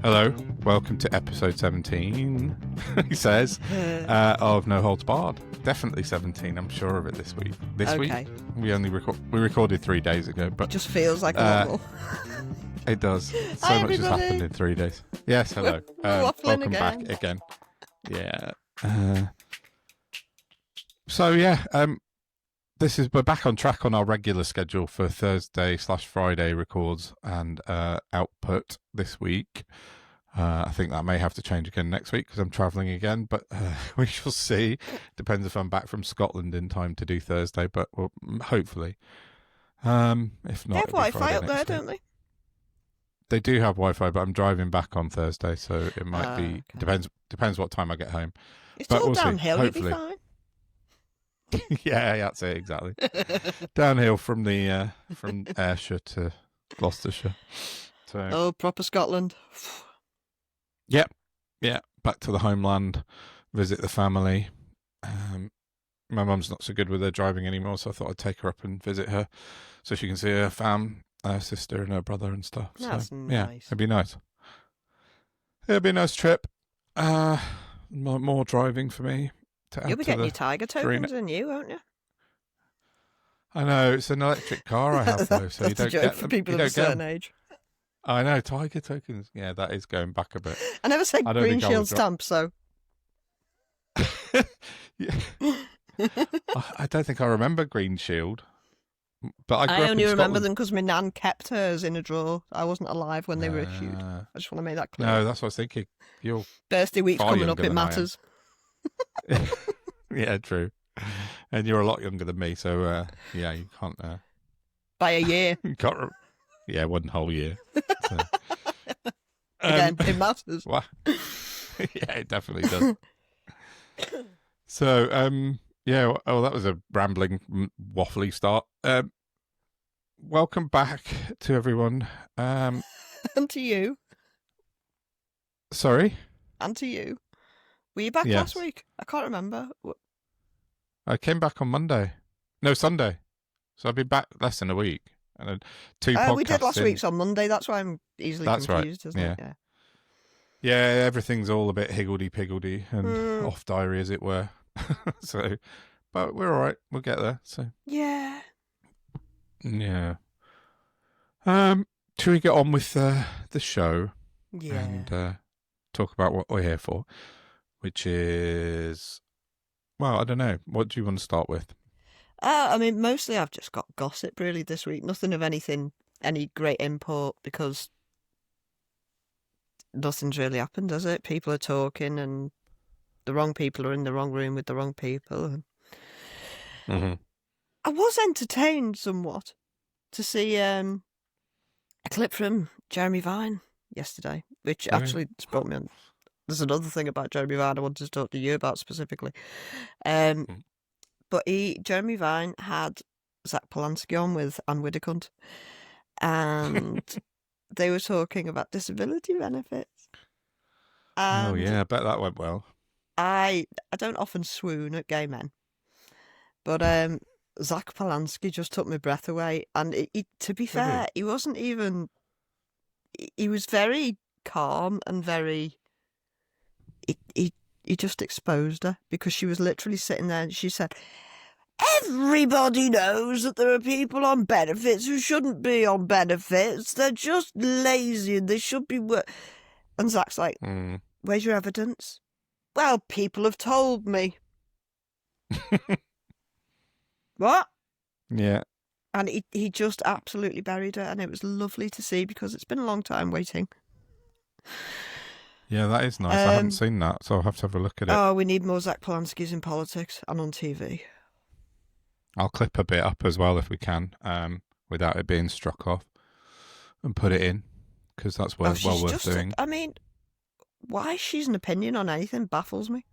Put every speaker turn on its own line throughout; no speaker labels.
Hello, welcome to episode 17, he says, of No Holds Barred. Definitely 17, I'm sure of it this week. This week? We only recorded 3 days ago, but...
It just feels like a normal.
It does. So
Hi,
much has
everybody.
happened in 3 days. Yes, hello.
We're waffling
welcome
again.
back again. Yeah. We're back on track on our regular schedule for Thursday/Friday records and output this week. I think that may have to change again next week because I'm travelling again, but we shall see. Depends if I'm back from Scotland in time to do Thursday, but hopefully. If not,
They have Wi-Fi up there, don't they?
They do have Wi-Fi, but I'm driving back on Thursday, so it might be...
Okay.
Depends what time I get home.
It's
But
all
we'll see.
downhill,
Hopefully.
you'll be fine.
Yeah, that's it, exactly. Downhill from Ayrshire to Gloucestershire. So
Oh, proper Scotland.
yeah, back to the homeland, visit the family. My mum's not so good with her driving anymore, so I thought I'd take her up and visit her so she can see her sister and her brother and stuff.
That's
so
nice.
yeah, it'd be nice. It'd be a nice trip. More driving for me.
You'll be getting your Tiger tokens in you, won't you?
I know, it's an electric car I have though, so you
That's
don't
a joke
get
for
them.
people
You
of a
don't get
certain
them.
age.
I know, Tiger tokens. Yeah, that is going back a bit.
I never said
I don't
green
think I
shield
would drop-
stamp, so...
Yeah. I don't think I remember Green Shield, but I grew
I
up
only
in
remember
Scotland.
them because my nan kept hers in a drawer. I wasn't alive when they were issued. I just want to make that clear.
No, that's what I was thinking. You're
Birthday week's
far
coming up,
younger
it
than I am.
matters.
yeah, true. And you're a lot younger than me, so yeah, you can't.
By a year.
You can't. Yeah, 1 whole year. So.
Again, it matters.
Wow. Yeah, it definitely does. So, yeah. Oh, that was a rambling, waffly start. Welcome back to everyone.
And to you.
Sorry,
And to you. Were you back
Yes.
last week? I can't remember.
I came back on Monday. No, Sunday. So I've been back less than a week. And then 2 podcasts
We did last
in.
week's on Monday. That's why I'm easily
That's right,
confused, isn't
yeah.
it? Yeah.
Yeah, everything's all a bit higgledy-piggledy and
Mm.
off diary, as it were. So, but we're all right. We'll get there. So,
Yeah.
yeah. Should we get on with the show
Yeah.
and talk about what we're here for, which is, well, I don't know. What do you want to start with?
I mean, mostly I've just got gossip really this week. Nothing of any great import because nothing's really happened, has it? People are talking and the wrong people are in the wrong room with the wrong people.
Mm-hmm.
I was entertained somewhat to see a clip from Jeremy Vine yesterday, which
Oh, yeah.
actually brought me on. There's another thing about Jeremy Vine I wanted to talk to you about specifically. But Jeremy Vine had Zack Polanski on with Anne Widdecombe, and they were talking about disability benefits.
Oh,
And
yeah. I bet that went well.
I don't often swoon at gay men, but Zack Polanski just took my breath away. And to be fair, he wasn't even... He was very calm and very... He just exposed her because she was literally sitting there and she said, everybody knows that there are people on benefits who shouldn't be on benefits. They're just lazy and they should be... And Zach's like, where's your evidence? Well, people have told me. What?
Yeah.
And he just absolutely buried her, and it was lovely to see because it's been a long time waiting.
Yeah, that is nice. I haven't seen that, so I'll have to have a look at it.
Oh, we need more Zack Polanskis in politics and on TV.
I'll clip a bit up as well if we can, without it being struck off, and put it in, because that's well worth doing.
I mean, why she's an opinion on anything baffles me.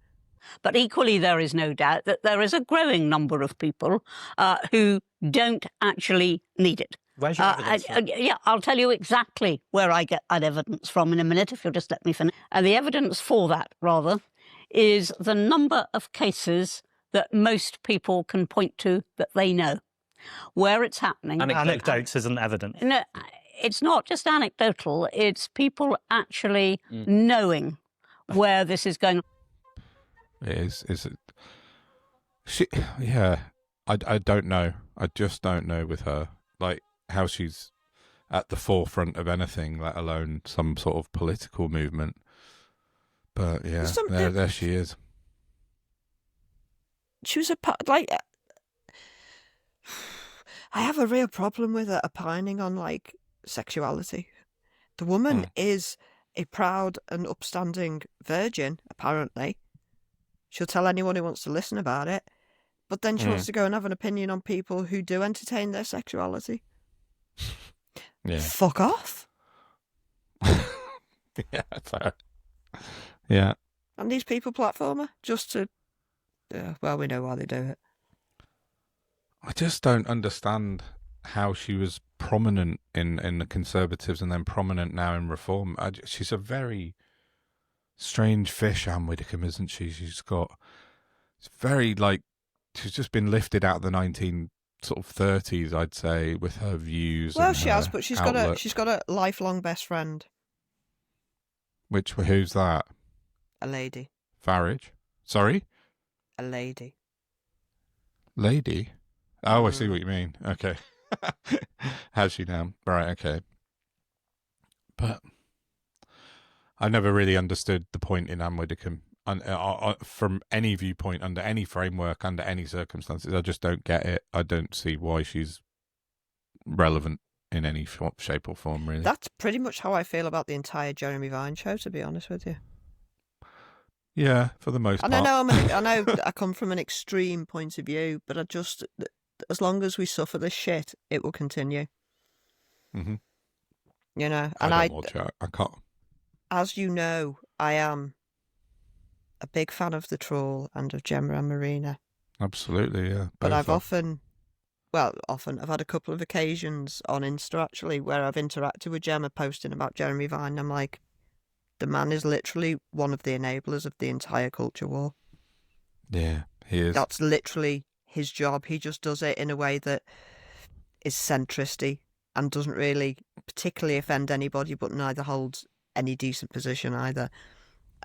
But equally, there is no doubt that there is a growing number of people who don't actually need it.
Where's your evidence from?
Yeah, I'll tell you exactly where I get that evidence from in a minute, if you'll just let me finish. And the evidence for that, rather, is the number of cases that most people can point to that they know, where it's happening.
Anecdotes isn't evidence.
No, it's not just anecdotal, it's people actually knowing where this is going.
Is it? Yeah, I don't know. I just don't know with her, like how she's at the forefront of anything, let alone some sort of political movement. But yeah, there she is.
She was like, I have a real problem with her opining on like sexuality. The woman is a proud and upstanding virgin, apparently. She'll tell anyone who wants to listen about it. But then she wants to go and have an opinion on people who do entertain their sexuality.
Yeah.
Fuck off.
Yeah, fair. Yeah.
And these people platform her just to, well, we know why they do it.
I just don't understand how she was prominent in the Conservatives and then prominent now in Reform. She's a very strange fish, Anne Widdecombe, isn't she? It's very like, she's just been lifted out of the 1930s, I'd say, with her views.
Well,
and
she
her
has, but she's
outlook.
got a lifelong best friend.
Who's that?
A lady.
Farage? Sorry?
A lady.
Lady? Oh, I see what you mean. Okay. How's she now? Right, okay. But I never really understood the point in Anne Widdecombe. From any viewpoint, under any framework, under any circumstances, I just don't get it. I don't see why she's relevant in any shape or form, really.
That's pretty much how I feel about the entire Jeremy Vine show, to be honest with you.
Yeah, for the most part.
I know I come from an extreme point of view, but as long as we suffer this shit, it will continue.
Mm-hmm.
You know,
and I can't.
As you know, I am a big fan of the Troll and of Gemma and Marina.
Absolutely, yeah.
But I've I've had a couple of occasions on Insta, actually, where I've interacted with Gemma posting about Jeremy Vine. And I'm like, the man is literally one of the enablers of the entire culture war.
Yeah, he is.
That's literally his job. He just does it in a way that is centristy and doesn't really particularly offend anybody, but neither holds any decent position either.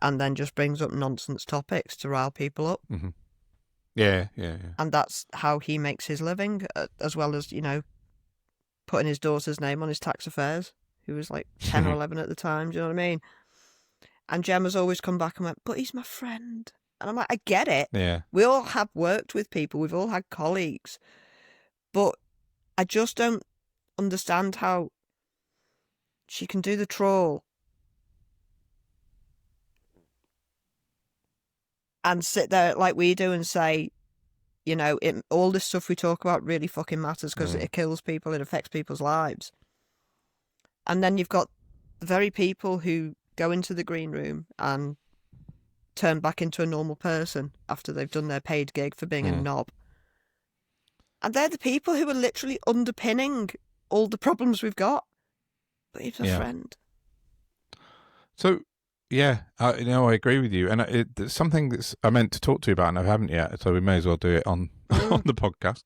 And then just brings up nonsense topics to rile people up.
Mm-hmm. Yeah.
And that's how he makes his living, as well as, you know, putting his daughter's name on his tax affairs, who was like 10 or 11 at the time, do you know what I mean? And Gemma's always come back and went, but he's my friend. And I'm like, I get it.
Yeah.
We all have worked with people. We've all had colleagues. But I just don't understand how she can do the Troll and sit there like we do and say, you know, all this stuff we talk about really fucking matters because it kills people, it affects people's lives. And then you've got the very people who go into the green room and turn back into a normal person after they've done their paid gig for being a knob. And they're the people who are literally underpinning all the problems we've got. But he's a friend. So,
yeah, I agree with you. And it's something that's I meant to talk to you about and I haven't yet, so we may as well do it on the podcast.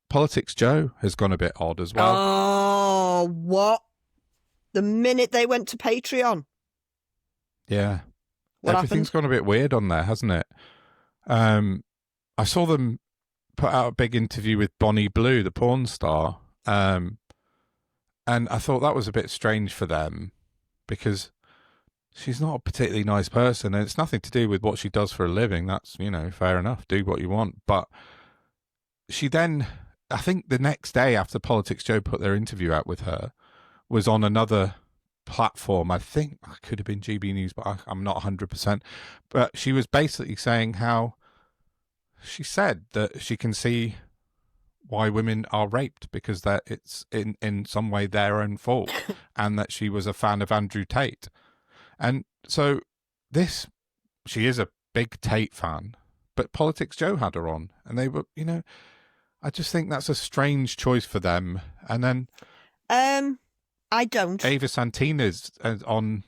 Politics Joe has gone a bit odd as well.
Oh, what? The minute they went to Patreon.
Yeah.
What
Everything's
happened?
gone a bit weird on there, hasn't it? I saw them put out a big interview with Bonnie Blue, the porn star. And I thought that was a bit strange for them because she's not a particularly nice person and it's nothing to do with what she does for a living. That's, you know, fair enough. Do what you want. But she then, I think the next day after Politics Joe put their interview out with her, was on another platform. I think it could have been GB News, but I'm not 100%. But she was basically saying how she said that she can see why women are raped because that it's in some way their own fault and that she was a fan of Andrew Tate. And so she is a big Tate fan, but Politics Joe had her on and they were, you know, I just think that's a strange choice for them. And then
I don't.
Ava Santina's on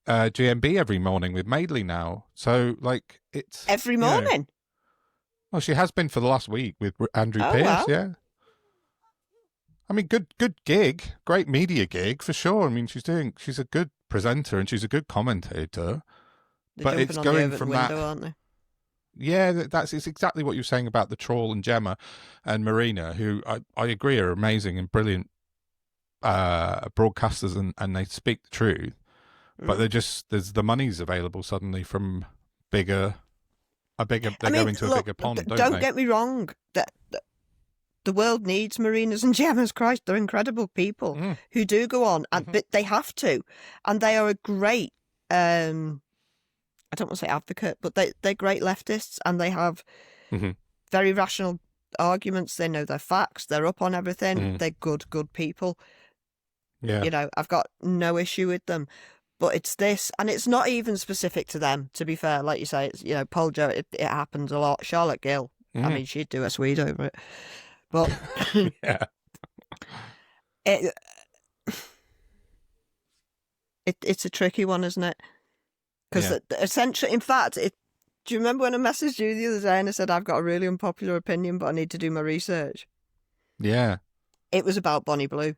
GMB every morning with Madeley now. So, like, it's...
Every morning?
Well, she has been for the last week with Andrew Pierce,
wow.
yeah. I mean, good gig, great media gig for sure. I mean, she's a good presenter and she's a good commentator.
They're
But
jumping
it's
on
going
the over
from
the window,
that.
aren't they?
Yeah, it's exactly what you're saying about the Trawl and Gemma and Marina, who I agree are amazing and brilliant broadcasters, and they speak the truth. But there's the money's available suddenly from they go into a bigger pond, don't they?
Get me wrong. The world needs Marinas and Gemmas. Christ, they're incredible people who do go on, but they have to, and they are a great. I don't want to say advocate, but they're great leftists, and they have very rational arguments. They know their facts. They're up on everything. They're good people.
Yeah,
You know, I've got no issue with them. But it's this, and it's not even specific to them, to be fair. Like you say, it's, you know, Paul Joe, it happens a lot. Charlotte Gill, I mean, she'd do a Swede over it. But
yeah.
It's a tricky one, isn't it? Because essentially, in fact, do you remember when I messaged you the other day and I said, I've got a really unpopular opinion, but I need to do my research?
Yeah.
It was about Bonnie Blue.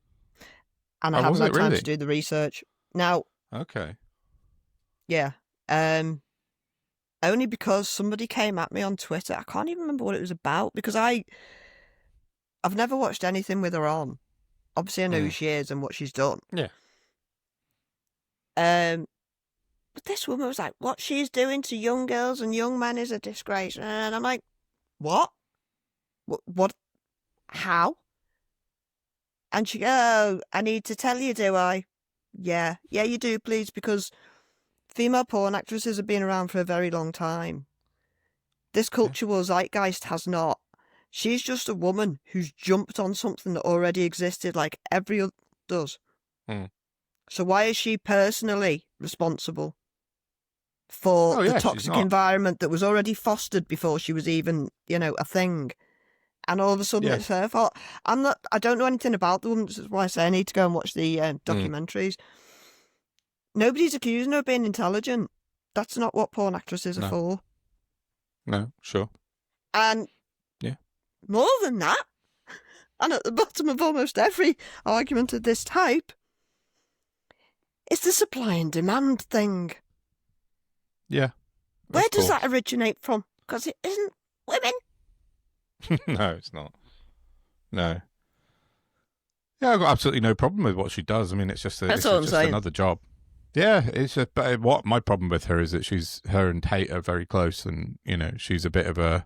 And I haven't had time to do the research. Now...
Okay.
Yeah. Only because somebody came at me on Twitter. I can't even remember what it was about because I've never watched anything with her on. Obviously, I know who she is and what she's done.
Yeah.
But this woman was like, what she's doing to young girls and young men is a disgrace. And I'm like, what? What? How? And she goes, oh, I need to tell you, do I? Yeah, you do, please, because female porn actresses have been around for a very long time. This cultural zeitgeist has not. She's just a woman who's jumped on something that already existed like every other does. So why is she personally responsible for the toxic environment that was already fostered before she was even, you know, a thing? And all of a sudden it's her fault. I don't know anything about the woman, which is why I say I need to go and watch the documentaries. Nobody's accusing her of being intelligent. That's not what porn actresses are for.
No, sure.
And more than that, and at the bottom of almost every argument of this type, it's the supply and demand thing.
Yeah.
Where does that originate from? Because it isn't women.
No, it's not. No. Yeah, I've got absolutely no problem with what she does. I mean, it's just another job. Yeah, it's just. But what my problem with her is that her and Tate are very close, and you know, she's a bit of a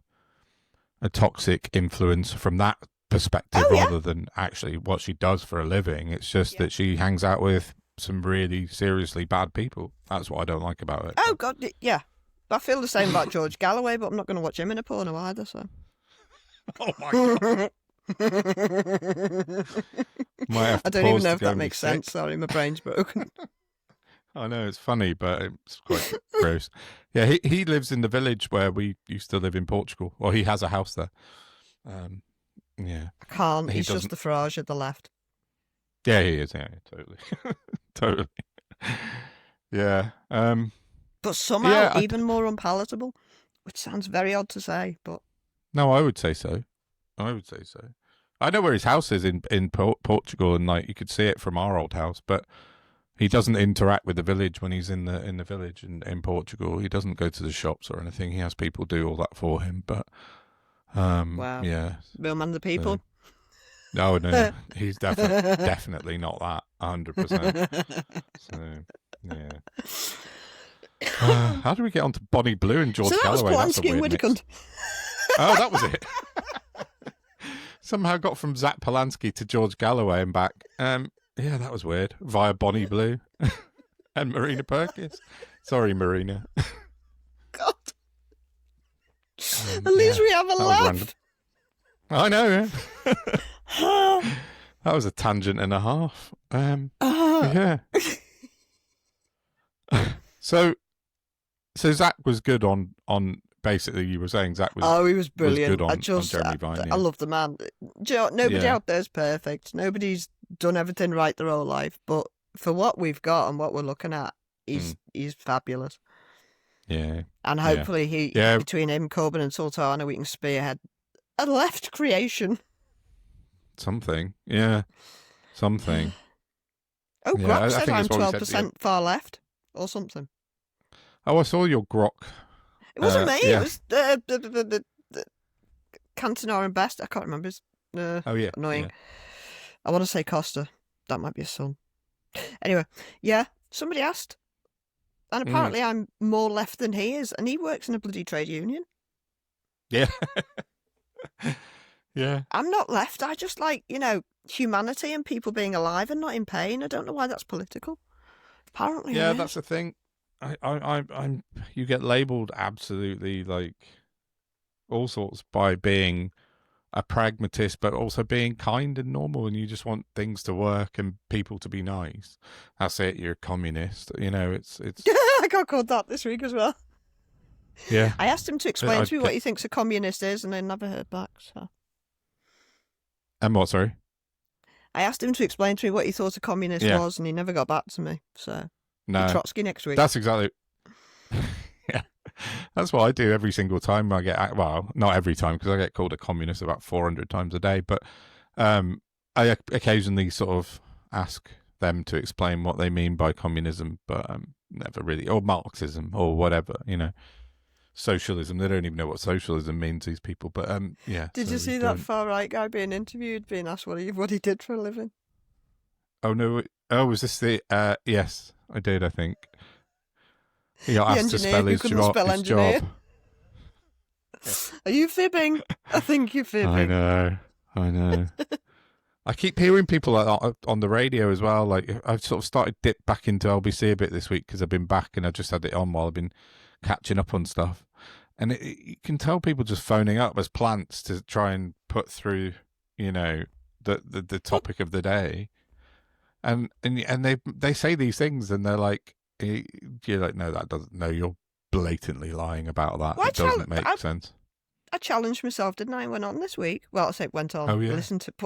toxic influence from that perspective, rather than actually what she does for a living. It's just that she hangs out with some really seriously bad people. That's what I don't like about it.
Oh God, yeah. I feel the same about George Galloway, but I'm not going to watch him in a porno either. So.
Oh my God.
I don't even know if that makes sense. Sorry, my brain's broken.
I know, it's funny, but it's quite gross. Yeah, he lives in the village where we used to live in Portugal. Well, he has a house there. Yeah.
I can't. He's just the Farage of the left.
Yeah, he is. Yeah, totally. Totally. Yeah.
But somehow even more unpalatable, which sounds very odd to say, but...
No, I would say so. I know where his house is in Portugal, and like you could see it from our old house, but he doesn't interact with the village when he's in the village in Portugal. He doesn't go to the shops or anything. He has people do all that for him. But
wow,
yeah,
real man of the people.
No, he's definitely not that 100%. So yeah. How do we get on to Bonnie Blue and George Galloway?
That was Polanski and Widdicombe.
Oh, that was it. Somehow got from Zack Polanski to George Galloway and back. Yeah, that was weird. Via Bonnie Blue and Marina Perkins. Sorry, Marina.
God. At least we have a laugh.
I know. Yeah. That was a tangent and a half. Yeah. So Zack was good on basically. You were saying Zack was.
Oh, he was brilliant.
Was good on Jeremy Vine.
I love the man. Do you know, nobody out there's perfect. Nobody's done everything right their whole life, but for what we've got and what we're looking at, he's fabulous.
Yeah.
And hopefully between him, Corbyn and Sultana, we can spearhead a left creation.
something. Yeah, something.
Oh,
Yeah,
Grok
I
said
think
I'm
that's what we said,
12% far left or something.
Oh, I saw your grok.
It wasn't me.
Yeah.
It was the Cantona and Best. I can't remember. It's
Oh, yeah.
annoying.
Yeah.
I want to say Costa. That might be his son. Anyway, yeah, somebody asked. And apparently I'm more left than he is. And he works in a bloody trade union.
Yeah. Yeah.
I'm not left. I just like, humanity and people being alive and not in pain. I don't know why that's political. Apparently,
Yeah,
it is.
that's the thing. I'm. You get labelled absolutely like all sorts by being a pragmatist, but also being kind and normal, and you just want things to work and people to be nice. That's it. You're a communist. It's.
I got called that this week as well.
Yeah.
I asked him to explain to me what he thinks a communist is, and I never heard back. So.
And what? Sorry.
I asked him to explain to me what he thought a communist was, and he never got back to me. So.
No.
Trotsky next week.
That's exactly. Yeah. That's what I do every single time I get. Well, not every time because I get called a communist about 400 times a day, but I occasionally sort of ask them to explain what they mean by communism, but never really, or Marxism or whatever, socialism. They don't even know what socialism means, these people. But yeah.
Did you see that far right guy being interviewed, being asked what he did for a living?
Oh no! Oh, was this the? Yes, I did. I think he got asked to spell his job.
Are you fibbing? I think you're fibbing.
I know. I keep hearing people like that on the radio as well. Like I've sort of started dip back into LBC a bit this week because I've been back and I just had it on while I've been catching up on stuff. And you can tell people just phoning up as plants to try and put through, the topic of the day. And they say these things and they're like, you're like, no, that doesn't. No, you're blatantly lying about that. Well, it doesn't make sense.
I challenged myself, didn't I? Went on this week. Well, I say it went on.
Oh, yeah.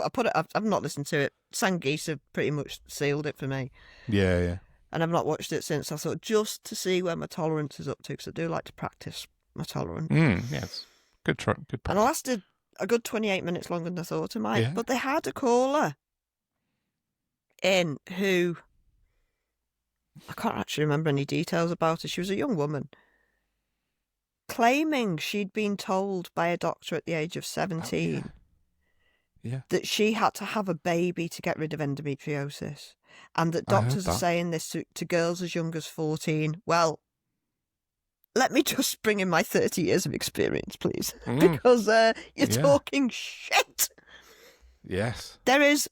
I put it. I've not listened to it. Sangeese have pretty much sealed it for me.
Yeah.
And I've not watched it since. I thought just to see where my tolerance is up to, because I do like to practice my tolerance.
Yes, good practice.
And I lasted a good 28 minutes longer than I thought I might. Yeah. But they had a caller in who I can't actually remember any details about her. She was a young woman claiming she'd been told by a doctor at the age of 17 that she had to have a baby to get rid of endometriosis, and that doctors are saying this to girls as young as 14. Well, let me just bring in my 30 years of experience, please, because you're talking shit.
Yes.
There is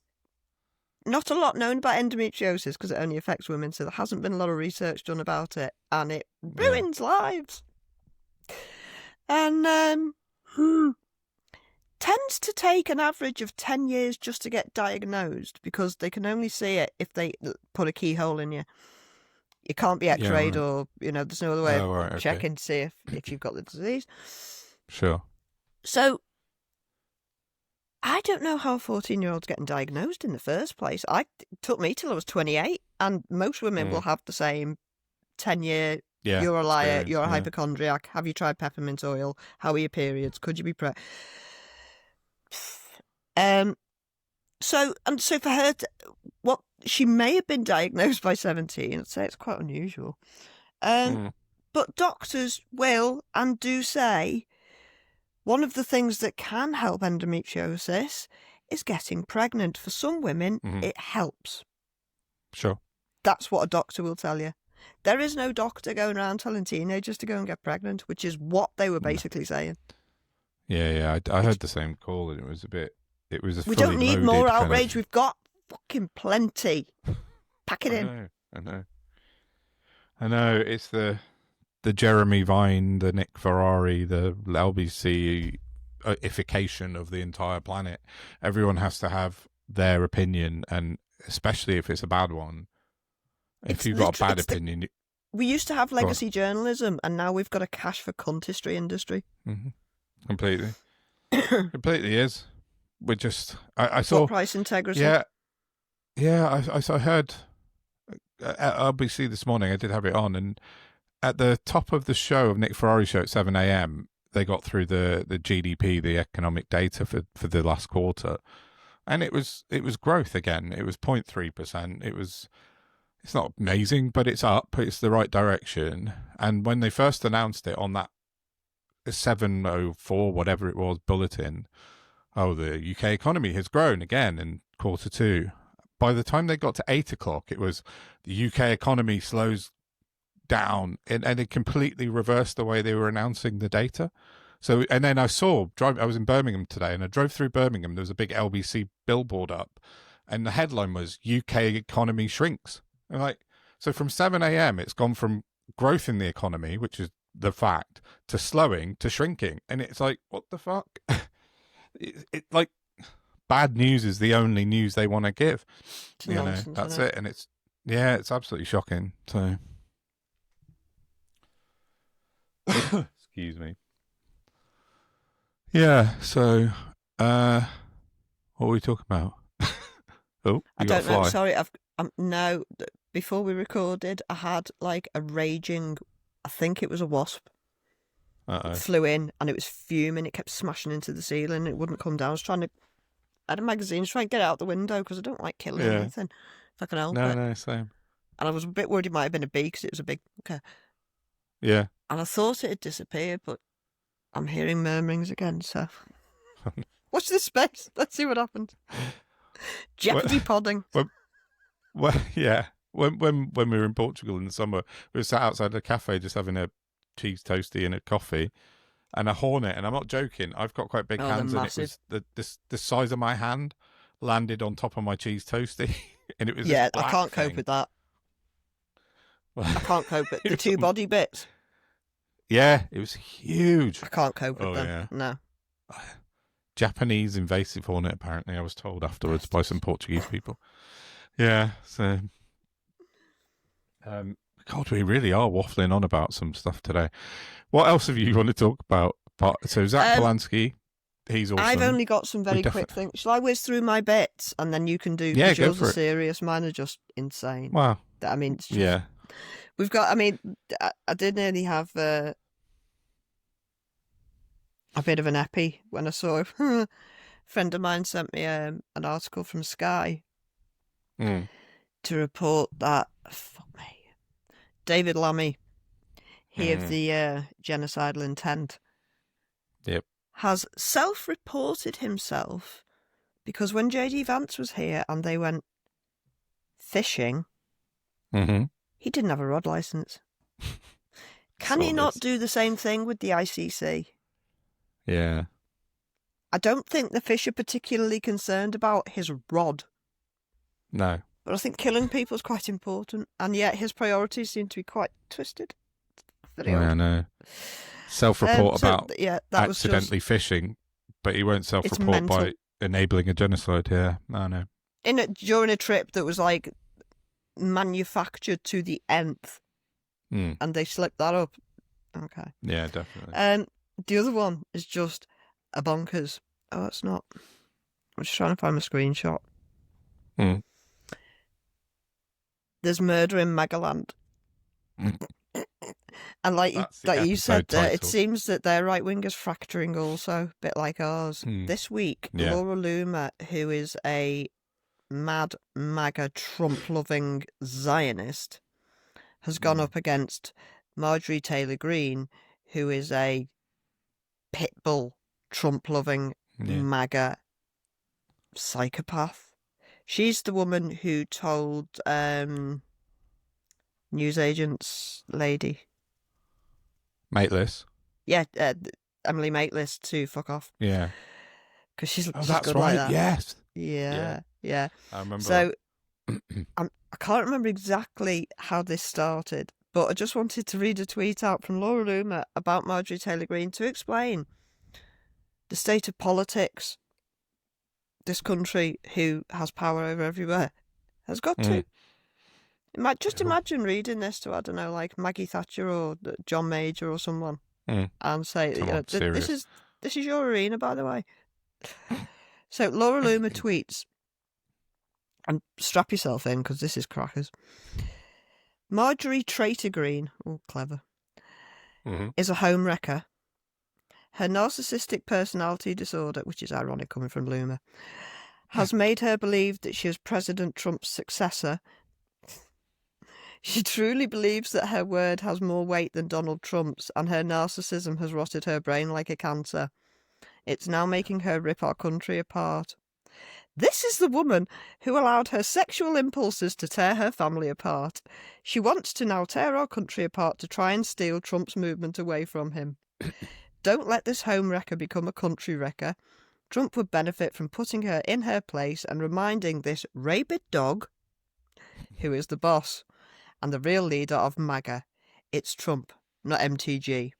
not a lot known about endometriosis because it only affects women, so there hasn't been a lot of research done about it, and it ruins lives. And tends to take an average of 10 years just to get diagnosed, because they can only see it if they put a keyhole in you. You can't be x-rayed or, there's no other way of checking to see if you've got the disease.
Sure.
So I don't know how a 14-year-old's getting diagnosed in the first place. It took me till I was 28, and most women will have the same 10-year. You're a liar. You're a hypochondriac. Have you tried peppermint oil? How are your periods? Could you be So for her, she may have been diagnosed by 17. I'd say it's quite unusual. But doctors will and do say one of the things that can help endometriosis is getting pregnant. For some women, it helps.
Sure.
That's what a doctor will tell you. There is no doctor going around telling teenagers to go and get pregnant, which is what they were basically saying.
Yeah. I heard the same call, and it was
we don't need more outrage. We've got fucking plenty. Pack it in.
I know. It's the Jeremy Vine, the Nick Ferrari, the LBC-ification of the entire planet. Everyone has to have their opinion, and especially if it's a bad one. If you've got a bad opinion...
We used to have legacy journalism, and now we've got a cash for cuntistry industry.
Completely. Completely is. We're just... I saw...
price integrity.
Yeah. I heard at LBC this morning, I did have it on, and at the top of the show, of Nick Ferrari's show at 7 a.m, they got through the GDP, the economic data for the last quarter. and it was growth again. It was 0.3%. It's not amazing, but it's up. It's the right direction. And when they first announced it on that 7:04, whatever it was, bulletin, the UK economy has grown again in Q2. By the time they got to 8 o'clock, it was the UK economy slows down, and it completely reversed the way they were announcing the data. So, and then I was in Birmingham today, and I drove through Birmingham. There was a big LBC billboard up, and the headline was UK economy shrinks. And so from 7 a.m., it's gone from growth in the economy, which is the fact, to slowing to shrinking. And it's like, what the fuck? it like, bad news is the only news they want to give. That's it. And it's absolutely shocking. So, excuse me. Yeah. So, what are we talking about?
I don't know. Sorry, no. Before we recorded, I had like a raging. I think it was a wasp. It flew in and it was fuming. It kept smashing into the ceiling. It wouldn't come down. I had a magazine trying to get it out the window because I don't like killing anything if I can help it.
No, same.
And I was a bit worried it might have been a bee because it was a big. Okay.
Yeah.
And I thought it had disappeared, but I'm hearing murmurings again. So watch this space. Let's see what happens. Jeopardy podding.
Well, yeah. When we were in Portugal in the summer, we were sat outside a cafe just having a cheese toastie and a coffee, and a hornet, and I'm not joking, I've got quite big hands, and it was the size of my hand landed on top of my cheese toastie, and it was
I can't cope with that. I can't cope with the two body bits.
Yeah, it was huge.
I can't cope with them.
Yeah.
No.
Japanese invasive hornet, apparently, I was told afterwards by some Portuguese people. Yeah, so God, we really are waffling on about some stuff today. What else have you want to talk about? So Zack Polanski, he's awesome.
I've only got some very quick things. Shall I whiz through my bits and then you can do?
Yeah,
go for it. Serious. Mine are just insane.
Wow.
I mean, it's just, we've got. I mean, I did nearly have a bit of an epi when I saw a friend of mine sent me an article from Sky to report that. Fuck me. David Lammy, he of the genocidal intent, has self-reported himself because when J.D. Vance was here and they went fishing, he didn't have a rod licence. Can he not do the same thing with the ICC?
Yeah.
I don't think the fish are particularly concerned about his rod.
No.
But I think killing people is quite important, and yet his priorities seem to be quite twisted.
I know. Self-report about accidentally fishing, but he won't self-report by enabling a genocide. Yeah, I know.
During a trip that was like manufactured to the nth, and they slipped that up. Okay.
Yeah, definitely.
The other one is just a bonkers. Oh, it's not. I'm just trying to find my screenshot. There's murder in Magaland. And like you said, it seems that their right wing is fracturing also, a bit like ours. This week, Laura Loomer, who is a mad MAGA Trump-loving Zionist, has gone up against Marjorie Taylor Greene, who is a pitbull Trump-loving MAGA psychopath. She's the woman who told newsagents lady.
Mateless?
Yeah, Emily Mateless to fuck off.
Yeah.
Because she's
that's
good
right,
like that.
yes.
Yeah.
I remember.
So, I can't remember exactly how this started, but I just wanted to read a tweet out from Laura Loomer about Marjorie Taylor Greene to explain the state of politics this country, who has power over everywhere, has got to. Just imagine reading this to, I don't know, like Maggie Thatcher or John Major or someone, and say, this is your arena, by the way. So Laura Loomer tweets, and strap yourself in because this is crackers. Marjorie Traitor Greene, clever, is a home wrecker. Her narcissistic personality disorder, which is ironic coming from Loomer, has made her believe that she is President Trump's successor. She truly believes that her word has more weight than Donald Trump's, and her narcissism has rotted her brain like a cancer. It's now making her rip our country apart. This is the woman who allowed her sexual impulses to tear her family apart. She wants to now tear our country apart to try and steal Trump's movement away from him. Don't let this home wrecker become a country wrecker. Trump would benefit from putting her in her place and reminding this rabid dog who is the boss and the real leader of MAGA. It's Trump, not MTG.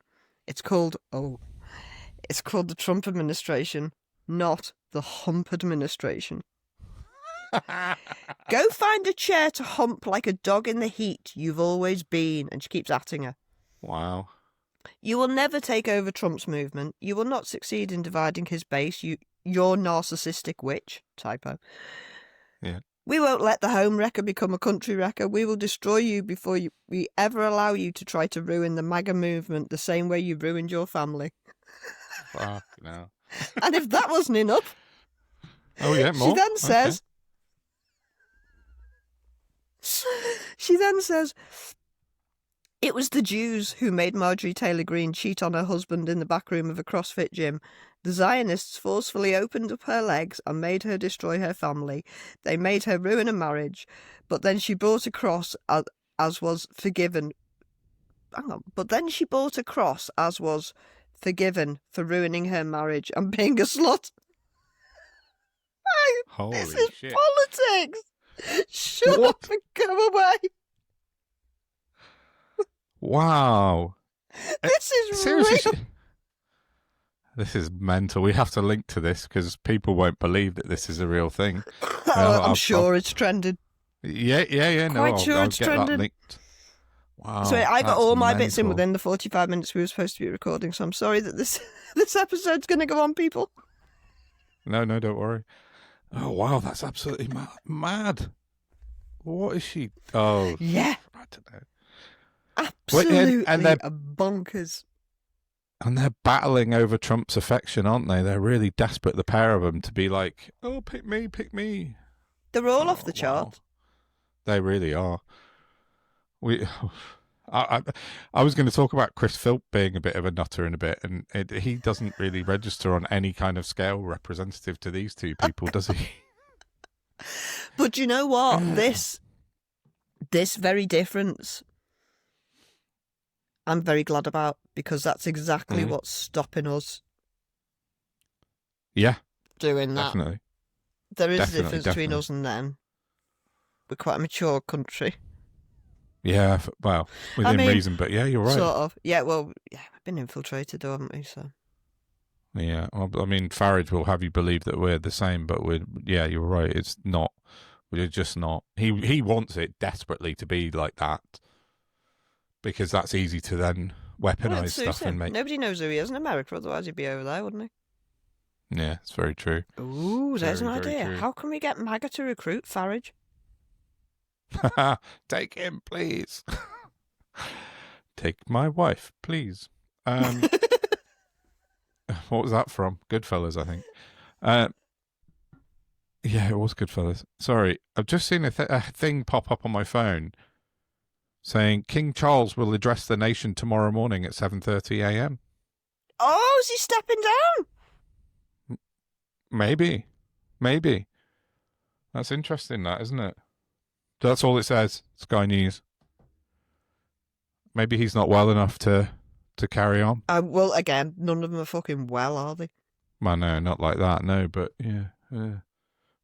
It's called the Trump administration, not the hump administration. Go find a chair to hump like a dog in the heat you've always been. And she keeps atting her.
Wow.
You will never take over Trump's movement. You will not succeed in dividing his base, you're narcissistic witch. Typo.
Yeah.
We won't let the home wrecker become a country wrecker. We will destroy you before we ever allow you to try to ruin the MAGA movement the same way you ruined your family.
Fuck no.
And if that wasn't enough,
Oh yeah, more.
She then says, it was the Jews who made Marjorie Taylor Greene cheat on her husband in the back room of a CrossFit gym. The Zionists forcefully opened up her legs and made her destroy her family. They made her ruin a marriage, but then she bought a cross as was forgiven. Hang on. But then she bought a cross as was forgiven for ruining her marriage and being a slut.
Holy
This is
shit.
politics. Shut
What?
up and go away.
Wow.
This is
Seriously.
real.
This is mental. We have to link to this because people won't believe that this is a real thing.
I'm sure it's trended.
Yeah. No,
Quite sure
I'll
it's
get that
trended.
linked. Wow.
So I got
that's
all my bits in
mental.
within the 45 minutes we were supposed to be recording, so I'm sorry that this episode's going to go on, people.
No, don't worry. Oh, wow, that's absolutely mad. What is she? Oh,
Yeah.
I don't know.
Absolutely
and they're-
bonkers.
And they're battling over Trump's affection, aren't they? They're really desperate, the pair of them, to be like, oh, pick me.
They're all off the
Wow.
chart.
They really are. I was going to talk about Chris Philp being a bit of a nutter in a bit, and he doesn't really register on any kind of scale representative to these two people, does he?
But you know what? This very difference, I'm very glad about, because that's exactly what's stopping us
Yeah,
doing that.
definitely.
There is a
Definitely,
difference between
definitely.
us and them. We're quite a mature country.
Yeah, well, within
mean,
reason, but yeah, you're right.
Sort of. Yeah, well, yeah, we've been infiltrated, though, haven't we? So.
Yeah, well, I mean, Farage will have you believe that we're the same, but yeah, you're right. It's not. We're just not. He wants it desperately to be like that because that's easy to then
Well, it
weaponize
suits
stuff and
him.
make.
Nobody knows who he is in America, otherwise he'd be over there, wouldn't he?
Yeah, it's very true.
Ooh, there's
Very,
an
very
idea.
true.
How can we get MAGA to recruit Farage?
Take him, please. Take my wife, please. What was that from? Goodfellas, I think. Yeah, it was Goodfellas. Sorry, I've just seen a thing pop up on my phone saying King Charles will address the nation tomorrow morning at 7:30 a.m.
Oh, is he stepping down?
Maybe. That's interesting, that, isn't it? That's all it says. Sky News. Maybe he's not well enough to carry on.
Well, again, none of them are fucking well, are they?
Well, no, not like that. No, but yeah.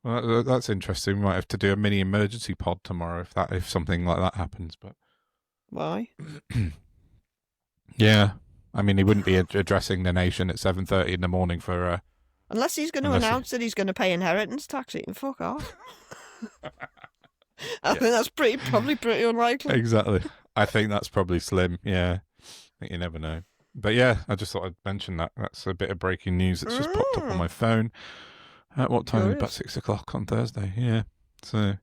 Well, that's interesting. We might have to do a mini emergency pod tomorrow if something like that happens. But
Why?
yeah, I mean, he wouldn't be addressing the nation at 7:30 in the morning for.
Unless he's going to announce that he's going to pay inheritance tax, he can fuck off. I think that's probably pretty unlikely.
Exactly. I think that's probably slim. Yeah, I think you never know. But yeah, I just thought I'd mention that. That's a bit of breaking news. It's just popped up on my phone. At what time? About 6 o'clock on Thursday. Yeah. So.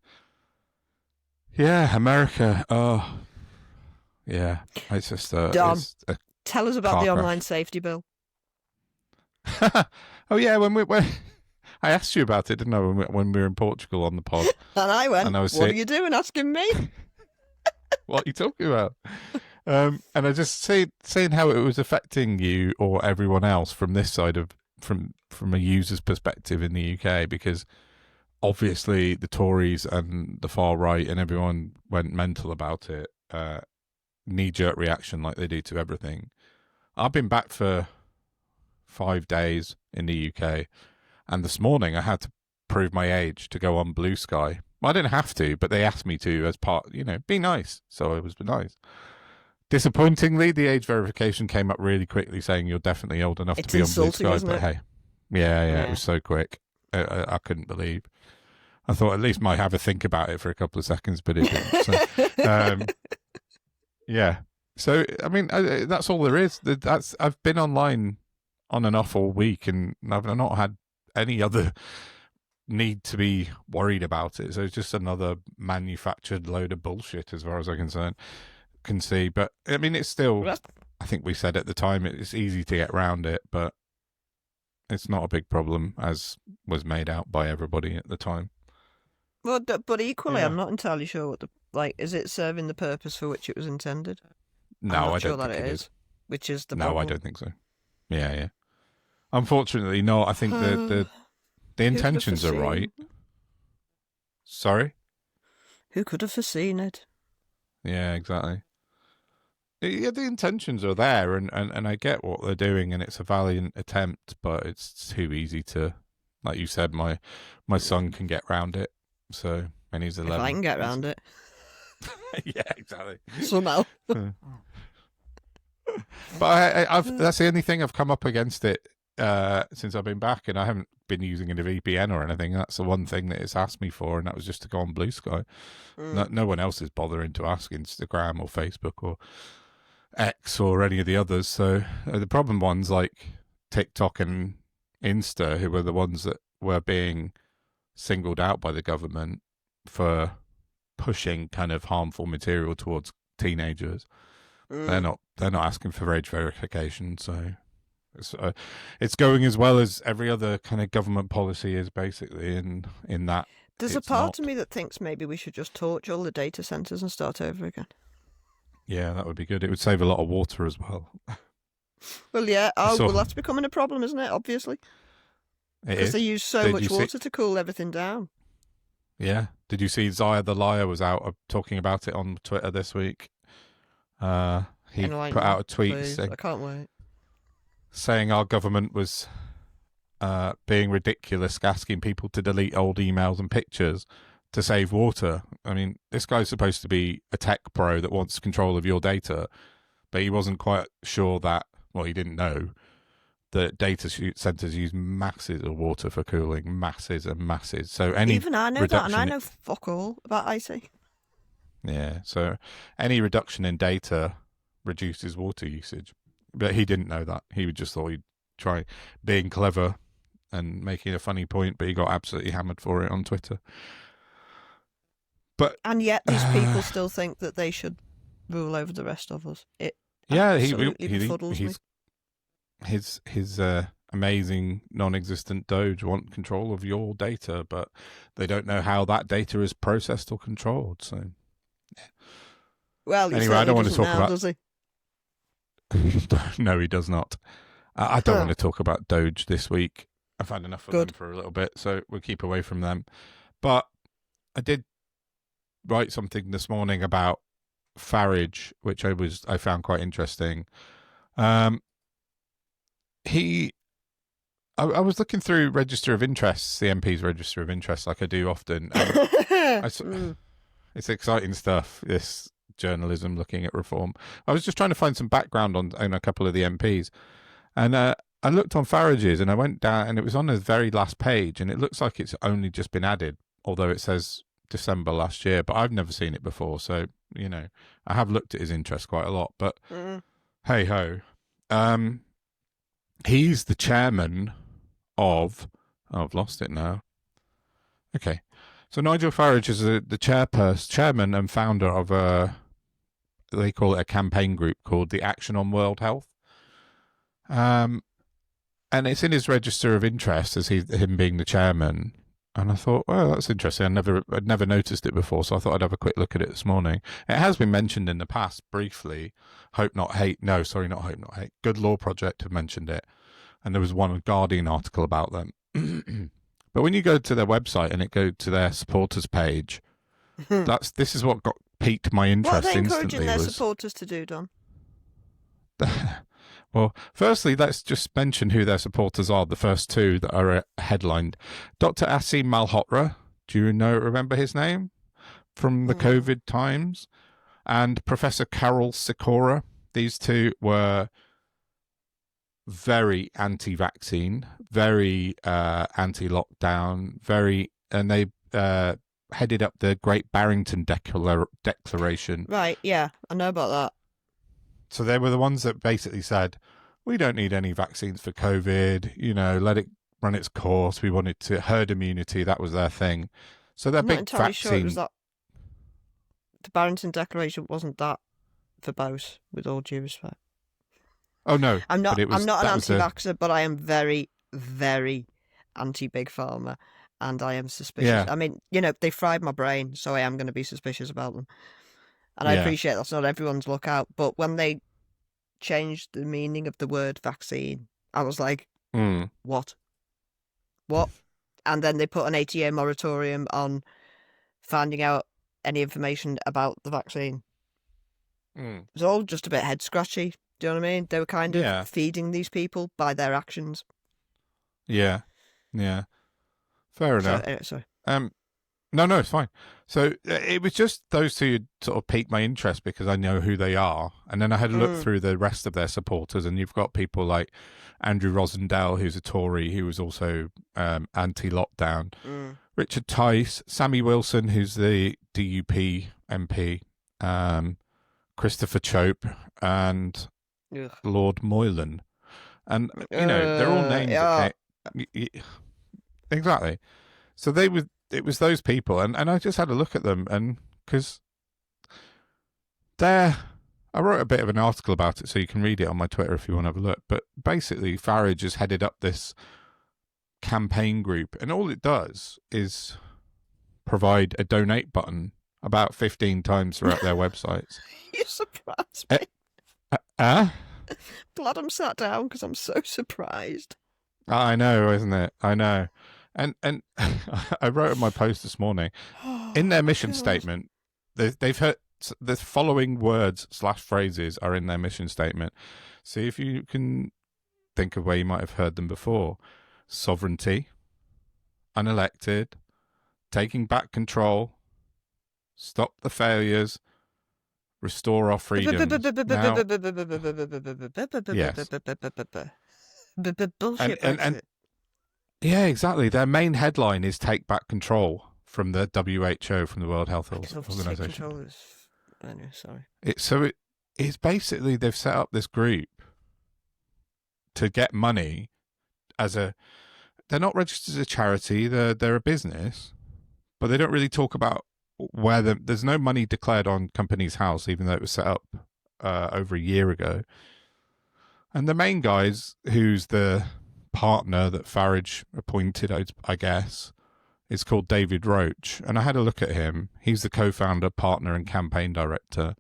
Yeah, America. Oh. Yeah. It's just
Dom,
it's a
tell us about
car
the
crash.
online safety bill.
Oh yeah, when I asked you about it, didn't I, when we were in Portugal on the pod?
And I went,
And I was
what are you doing asking me?
What are you talking about? And I just saying how it was affecting you or everyone else from this side of from a user's perspective in the UK, because obviously the Tories and the far right and everyone went mental about it. Knee-jerk reaction like they do to everything. I've been back for 5 days in the UK, and this morning I had to prove my age to go on Blue Sky. Well, I didn't have to, but they asked me to as part, be nice. So it was nice. Disappointingly, the age verification came up really quickly saying you're definitely old enough to be on Blue Sky. But hey, yeah, it was so quick. I couldn't believe. I thought at least might have a think about it for a couple of seconds, but it didn't. So, yeah. So, I mean, that's all there is. I've been online on and off all week, and I've not had any other need to be worried about it. So it's just another manufactured load of bullshit as far as I can see. But, I mean, it's still, I think we said at the time, it's easy to get around it, but it's not a big problem as was made out by everybody at the time.
Well, but equally, I'm not entirely sure what is it serving the purpose for which it was intended?
No, I don't think it is.
Which is the
No,
problem.
I don't think so. Yeah. Unfortunately, no. I think the intentions are right. Sorry?
Who could have foreseen it?
Yeah, exactly. Yeah, the intentions are there, and I get what they're doing, and it's a valiant attempt, but it's too easy to, like you said, my son can get round it. So, and he's 11.
If I can get round it.
Yeah, exactly.
Somehow.
But that's the only thing I've come up against it since I've been back, and I haven't been using a VPN or anything. That's the one thing that it's asked me for, and that was just to go on Blue Sky. No one else is bothering to ask Instagram or Facebook or X or any of the others. So the problem ones like TikTok and Insta, who were the ones that were being singled out by the government for pushing kind of harmful material towards teenagers. They're not asking for age verification, so it's going as well as every other kind of government policy is basically in that.
There's a part of me that thinks maybe we should just torch all the data centers and start over again.
Yeah, that would be good. It would save a lot of water as well.
Well, yeah. Well, that's becoming a problem, isn't it? Obviously. Because they use so much water to cool everything down.
Yeah. Did you see Zaya the Liar was out talking about it on Twitter this week? He put out a tweet saying,
I can't wait.
Saying our government was being ridiculous, asking people to delete old emails and pictures to save water. I mean, this guy's supposed to be a tech pro that wants control of your data, but he wasn't quite sure that, well, he didn't know that data centers use masses of water for cooling, masses and masses. So
even I know that, and I know fuck all about IT.
Yeah, so any reduction in data reduces water usage. But he didn't know that. He just thought he'd try being clever and making a funny point, but he got absolutely hammered for it on Twitter.
And yet these people still think that they should rule over the rest of us. It befuddles me.
His amazing non-existent Doge want control of your data, but they don't know how that data is processed or controlled. So, yeah.
Well,
anyway, I don't want to talk about.
Does he?
No, he does not. I don't want to talk about Doge this week. I've had enough of them for a little bit, so we'll keep away from them. But I did write something this morning about Farage, which I found quite interesting. I was looking through Register of Interests, the MP's Register of Interests, like I do often. It's exciting stuff, this journalism looking at reform. I was just trying to find some background on a couple of the MPs. And I looked on Farage's and I went down and it was on the very last page and it looks like it's only just been added, although it says December last year, but I've never seen it before. So, I have looked at his interest quite a lot, but hey ho. He's the chairman of, I've lost it now. Okay. So Nigel Farage is the chairman and founder of they call it a campaign group called the Action on World Health. And and it's in his register of interest as him being the chairman. And I thought, well, that's interesting. I'd never noticed it before, so I thought I'd have a quick look at it this morning. It has been mentioned in the past briefly. Hope Not Hate. No, sorry, not Hope Not Hate. Good Law Project have mentioned it, and there was one Guardian article about them. But when you go to their website and it goes to their supporters page, this is what piqued my interest.
What are they encouraging
instantly
their
was,
supporters to do, Don?
Well, firstly, let's just mention who their supporters are. The first two that are headlined. Dr. Asim Malhotra, do you remember his name from the COVID times? And Professor Carol Sikora. These two were very anti-vaccine, very anti-lockdown, and they headed up the Great Barrington Declaration.
Right, yeah, I know about that.
So they were the ones that basically said, we don't need any vaccines for COVID, let it run its course. We wanted to herd immunity. That was their thing. So their
I'm
big
not entirely
vaccine...
sure it was that. The Barrington Declaration wasn't that verbose, with all due respect.
Oh, no.
I'm not an
that was
anti-vaxxer, but I am very, very anti-Big Pharma, and I am suspicious.
Yeah.
I mean, they fried my brain, so I am going to be suspicious about them. And I appreciate that's not everyone's lookout, but when they changed the meaning of the word vaccine, I was like, what? And then they put an 80-year moratorium on finding out any information about the vaccine. It was all just a bit head-scratchy. Do you know what I mean? They were kind of feeding these people by their actions.
Yeah. Fair enough.
Sorry.
No, it's fine. So it was just those two sort of piqued my interest because I know who they are. And then I had a look through the rest of their supporters, and you've got people like Andrew Rosendale, who's a Tory, who was also anti-lockdown. Richard Tice, Sammy Wilson, who's the DUP MP, Christopher Chope, and Lord Moylan. And, they're all names. Exactly. So it was those people, and I just had a look at them, and because I wrote a bit of an article about it, so you can read it on my Twitter if you want to have a look. But basically, Farage has headed up this campaign group, and all it does is provide a donate button about 15 times throughout their websites.
You surprised me. Glad I'm sat down because I'm so surprised.
I know, isn't it? I know. And I wrote in my post this morning, in their mission statement, they've heard the following words / phrases are in their mission statement. See if you can think of where you might have heard them before. Sovereignty, unelected, taking back control, stop the failures, restore our freedoms. Yes.
Bullshit.
And yeah, exactly. Their main headline is "Take Back Control" from the WHO, from the World Health Organization.
Anyway, sorry.
It's basically they've set up this group to get money they're not registered as a charity. They're a business, but they don't really talk about there's no money declared on Companies House, even though it was set up over a year ago. And the main guys, who's the partner that Farage appointed, I guess, is called David Roach. And I had a look at him. He's the co-founder, partner, and campaign director.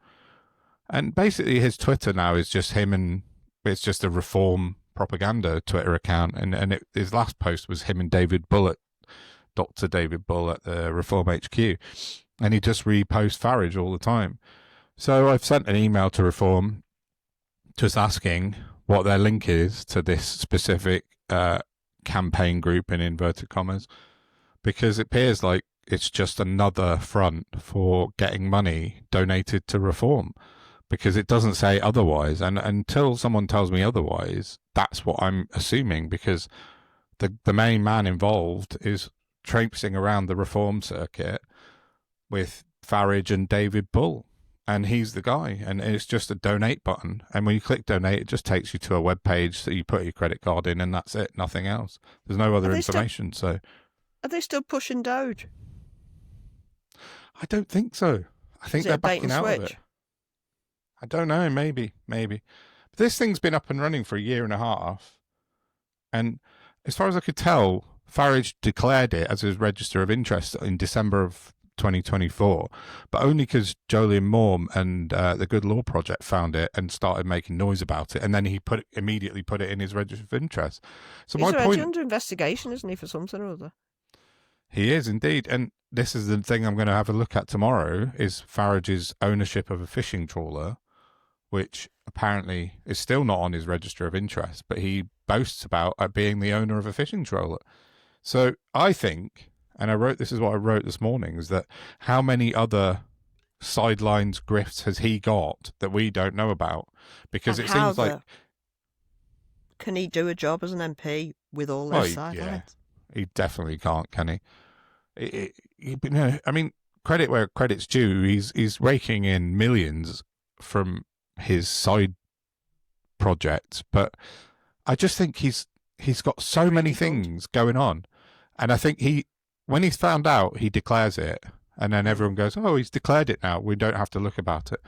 And basically his Twitter now is just him, and it's just a Reform propaganda Twitter account. And his last post was him and David Bull, Dr. David Bull at the Reform HQ. And he just reposts Farage all the time. So I've sent an email to Reform just asking what their link is to this specific campaign group, in inverted commas, because it appears like it's just another front for getting money donated to Reform, because it doesn't say otherwise. And until someone tells me otherwise, that's what I'm assuming, because the main man involved is traipsing around the Reform circuit with Farage and David Bull. And he's the guy, and it's just a donate button. And when you click donate, it just takes you to a web page that you put your credit card in, and that's it, nothing else. There's no other information. So,
are they still pushing Doge?
I don't think so. I think they're backing out of it. I don't know, maybe. But this thing's been up and running for a year and a half, And as far as I could tell, Farage declared it as his register of interest in December of 2024, but only because Jolyon Moore and the Good Law Project found it and started making noise about it, and then he immediately put it in his register of interest. So
He's
my
already
point,
under investigation, isn't he, for something or other?
he is indeed, and this is the thing I'm going to have a look at tomorrow: is Farage's ownership of a fishing trawler, which apparently is still not on his register of interest, but he boasts about being the owner of a fishing trawler. So I think, and this is what I wrote this morning, is that how many other sidelines grifts has he got that we don't know about? Because
And
it seems like...
Can he do a job as an MP with all those sidelines?
Yeah, he definitely can't, can he? No, I mean, credit where credit's due. He's raking in millions from his side projects, but I just think he's got so many things going on, and I think when he's found out, he declares it, and then everyone goes, "Oh, he's declared it now. We don't have to look about it."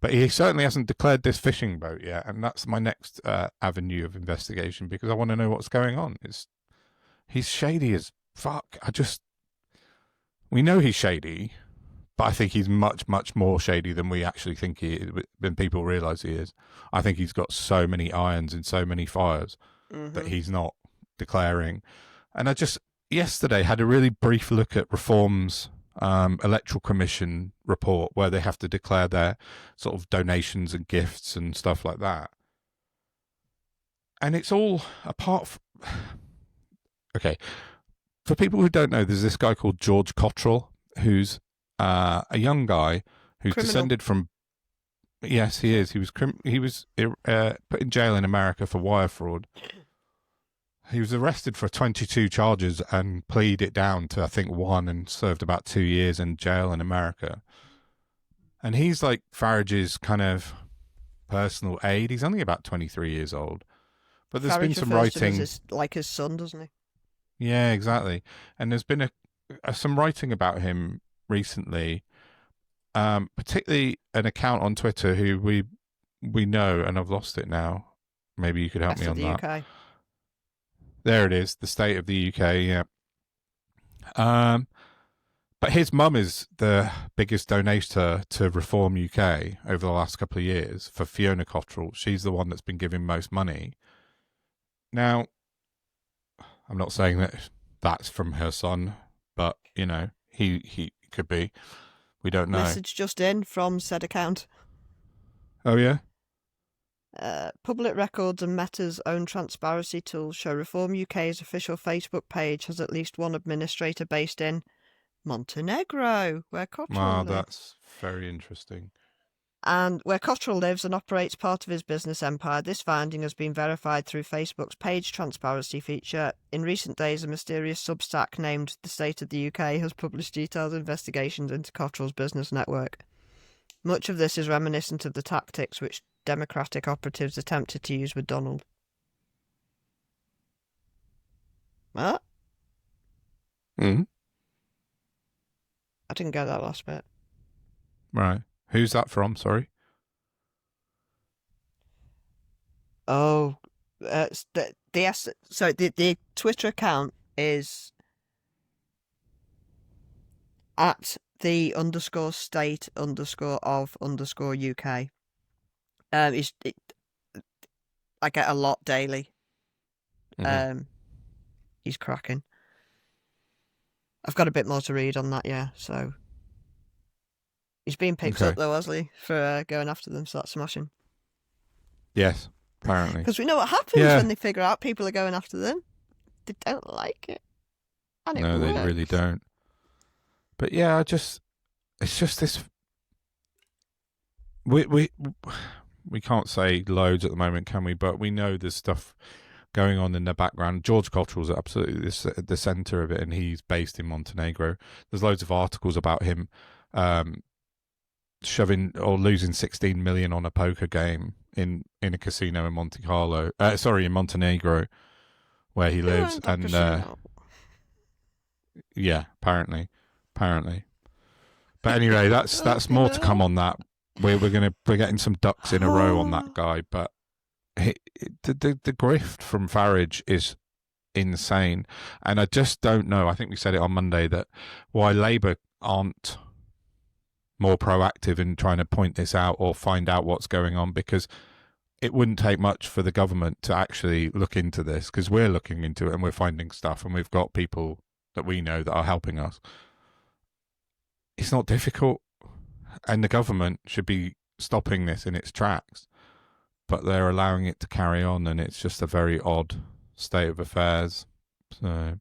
But he certainly hasn't declared this fishing boat yet, and that's my next avenue of investigation, because I want to know what's going on. He's shady as fuck. We know he's shady, but I think he's much, much more shady than we actually think he is, than people realise he is. I think he's got so many irons in so many fires that he's not declaring. And I just, yesterday, had a really brief look at Reform's Electoral Commission report, where they have to declare their sort of donations and gifts and stuff like that. And it's all apart from... Okay, for people who don't know, there's this guy called George Cottrell, who's a young guy who's descended from... Yes, he is. He was put in jail in America for wire fraud. He was arrested for 22 charges and pleaded it down to, I think, 1, and served about 2 years in jail in America. And he's like Farage's kind of personal aide. He's only about 23 years old. But there's been some writing...
like his son, doesn't he?
Yeah, exactly. And there's been some writing about him recently, particularly an account on Twitter who we know, and I've lost it now. Maybe you could help me on that.
UK.
There it is, the state of the UK, yeah. But his mum is the biggest donator to Reform UK over the last couple of years for Fiona Cottrell. She's the one that's been giving most money. Now, I'm not saying that that's from her son, but, you know, he could be. We don't know.
Message just in from said account.
Oh, yeah?
Public records and Meta's own transparency tools show Reform UK's official Facebook page has at least one administrator based in Montenegro, where Cottrell lives.
That's very interesting.
And where Cottrell lives and operates part of his business empire, this finding has been verified through Facebook's page transparency feature. In recent days, a mysterious Substack named The State of the UK has published detailed investigations into Cottrell's business network. Much of this is reminiscent of the tactics which Democratic operatives attempted to use with Donald. What?
I
didn't get that last bit.
Right. Who's that from? Sorry.
Oh, the Twitter account is at the _state_of_UK. I get a lot daily. He's cracking. I've got a bit more to read on that, yeah. So he's been picked up though, hasn't he, for going after them, so that's smashing.
Yes, apparently.
Because we know what happens when they figure out people are going after them. They don't like it. And
no, they really don't. But yeah, it's just this. We can't say loads at the moment, can we? But we know there's stuff going on in the background. George Cottrell's absolutely the centre of it, and he's based in Montenegro. There's loads of articles about him shoving or losing 16 million on a poker game in a casino in in Montenegro, where he lives, and yeah, apparently. But anyway, that's more to come on that. We're getting some ducks in a row on that guy, but the grift from Farage is insane. And I just don't know. I think we said it on Monday that why Labour aren't more proactive in trying to point this out or find out what's going on, because it wouldn't take much for the government to actually look into this, because we're looking into it and we're finding stuff and we've got people that we know that are helping us. It's not difficult, and the government should be stopping this in its tracks, but they're allowing it to carry on, and it's just a very odd state of affairs. So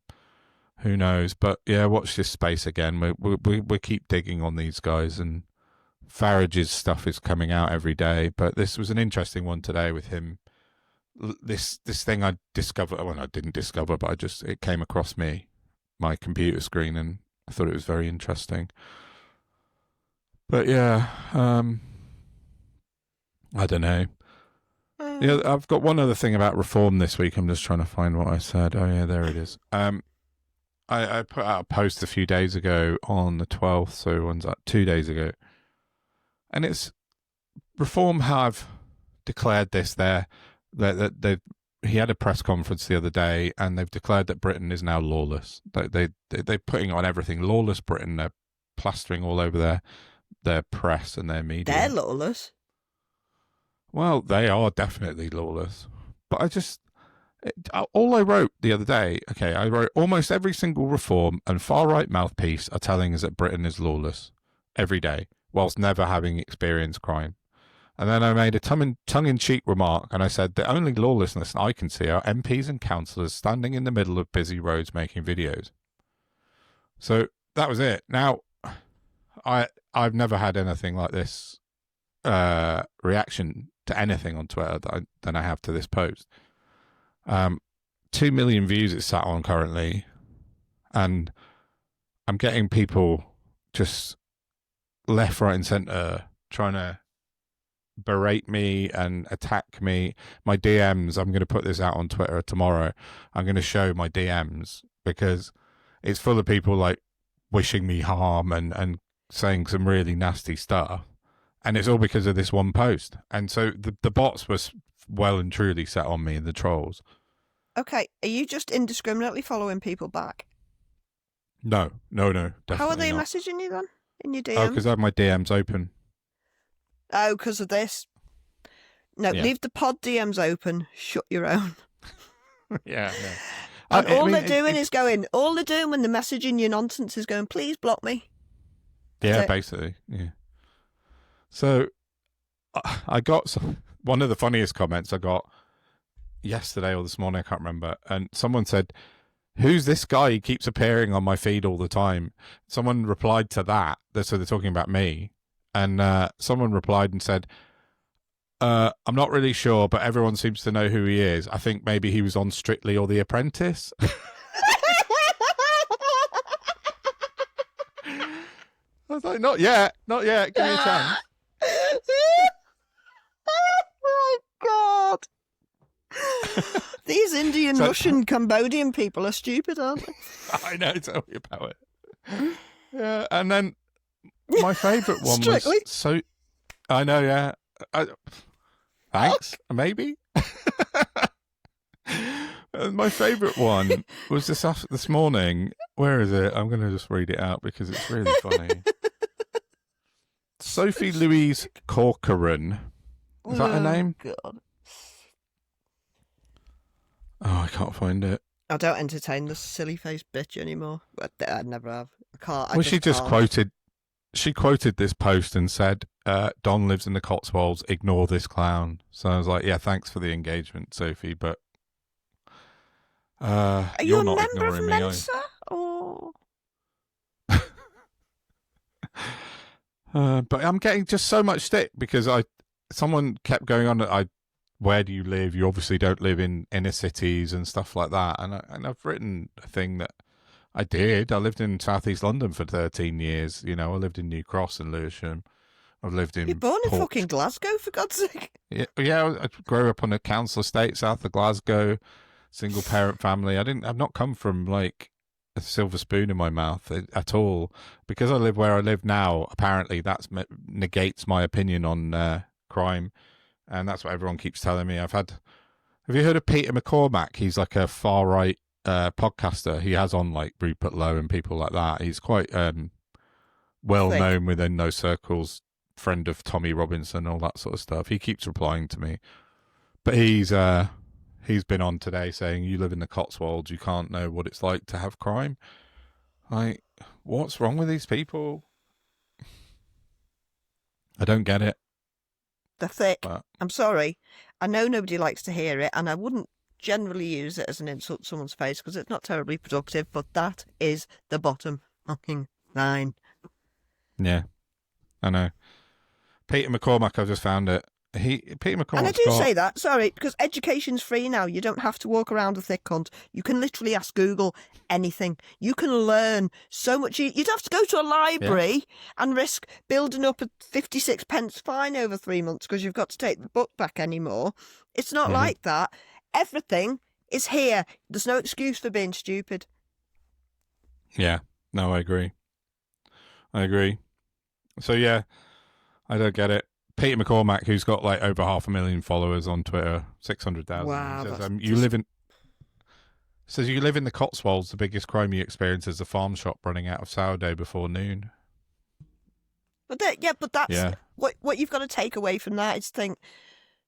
who knows? But yeah, watch this space again. We keep digging on these guys, and Farage's stuff is coming out every day. But this was an interesting one today with him. This thing I discovered, well, I didn't discover, but it came across my computer screen, and I thought it was very interesting. But yeah, I don't know. Yeah, I've got one other thing about reform this week. I'm just trying to find what I said. Oh yeah, there it is. I put out a post a few days ago on the 12th, so when's that? 2 days ago. And it's Reform have declared this there, that he had a press conference the other day, and they've declared that Britain is now lawless. They're putting on everything. Lawless Britain, they're plastering all over their press and their media.
They're lawless.
Well, they are definitely lawless. But all I wrote the other day, I wrote almost every single Reform and far-right mouthpiece are telling us that Britain is lawless every day, whilst never having experienced crime. And then I made a tongue-in-cheek remark, and I said, the only lawlessness I can see are MPs and councillors standing in the middle of busy roads making videos. So that was it. Now, I've never had anything like this reaction to anything on Twitter than I have to this post. 2 million views it's sat on currently, and I'm getting people just left, right and centre trying to berate me and attack me. My DMs, I'm going to put this out on Twitter tomorrow. I'm going to show my DMs, because it's full of people like wishing me harm and saying some really nasty stuff. And it's all because of this one post. And so the bots was well and truly set on me, and the trolls.
Okay, are you just indiscriminately following people back?
No, definitely
How are they
not.
messaging you then, in your DMs?
Oh, because I have my DMs open.
Oh, because of this? No,
Yeah.
Leave the pod DMs open, shut your own.
Yeah.
And all they're doing when they're messaging you nonsense is going, please block me.
Yeah, basically, yeah. So I got one of the funniest comments I got yesterday or this morning, I can't remember, and someone said, who's this guy? He keeps appearing on my feed all the time. Someone replied to that, so they're talking about me, and someone replied and said, I'm not really sure, but everyone seems to know who he is. I think maybe he was on Strictly or The Apprentice. I was like, not yet, give me a chance.
Oh my God. These Indian, Russian, Cambodian people are stupid, aren't they?
I know, tell me about it. Yeah, and then my favourite one
Strictly.
was so. I know, yeah. Thanks, maybe. And my favourite one was this morning. Where is it? I'm going to just read it out because it's really funny. Sophie Louise Corcoran. Is that her name?
God.
Oh, I can't find it.
I don't entertain this silly face bitch anymore. I never have. I can't.
She quoted this post and said, Don lives in the Cotswolds, ignore this clown. So I was like, yeah, thanks for the engagement, Sophie, but
are you
you're
a
not
member of
ignoring me.
Mensa? Or...
But I'm getting just so much stick because someone kept going on, where do you live? You obviously don't live in inner cities and stuff like that. And I've written a thing that I did. I lived in southeast London for 13 years. You know, I lived in New Cross and Lewisham. I've lived in.
You're born in fucking Glasgow, for God's sake.
Yeah. I grew up on a council estate south of Glasgow, single parent family. I've not come from like a silver spoon in my mouth at all. Because I live where I live now, apparently that negates my opinion on crime. And that's what everyone keeps telling me. Have you heard of Peter McCormack? He's like a far right podcaster. He has on like Rupert Lowe and people like that. He's quite well
Thick.
known within those circles. Friend of Tommy Robinson, all that sort of stuff. He keeps replying to me, but he's been on today saying, "You live in the Cotswolds, you can't know what it's like to have crime." Like, what's wrong with these people? I don't get it.
They're thick.
But
I'm sorry. I know nobody likes to hear it, and I wouldn't generally use it as an insult to someone's face because it's not terribly productive, but that is the bottom fucking line.
yeah, I know. Peter McCormack, I've just found it. Peter McCormack.
And I do say that, sorry, because education's free now. You don't have to walk around a thick cunt. You can literally ask Google anything. You can learn so much. You'd have to go to a library and risk building up a 56 pence fine over 3 months because you've got to take the book back anymore. It's not like that. Everything is here. There's no excuse for being stupid.
Yeah, no, I agree. So yeah, I don't get it. Peter McCormack, who's got like over 500,000 followers on Twitter, 600,000.
Wow,
says,
that's
you live in the Cotswolds. The biggest crime you experience is a farm shop running out of sourdough before noon.
But that's what you've got to take away from that is think,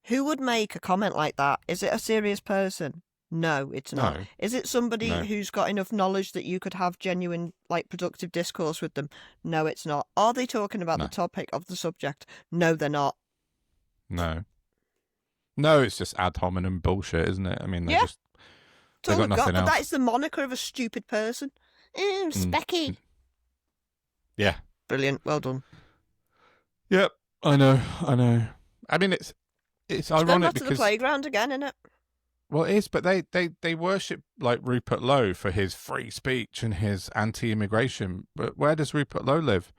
who would make a comment like that? Is it a serious person? No, it's not.
No.
Is it somebody who's got enough knowledge that you could have genuine, like, productive discourse with them? No, it's not. Are they talking about the topic of the subject? No, they're not.
No, it's just ad hominem bullshit, isn't it? I mean, they've got nothing else.
But that is the moniker of a stupid person. Specky.
Yeah.
Brilliant. Well done.
Yep. I know. I mean, it's ironic
because...
because...
the playground again, isn't it?
Well, it is, but they worship like Rupert Lowe for his free speech and his anti-immigration. But where does Rupert Lowe live?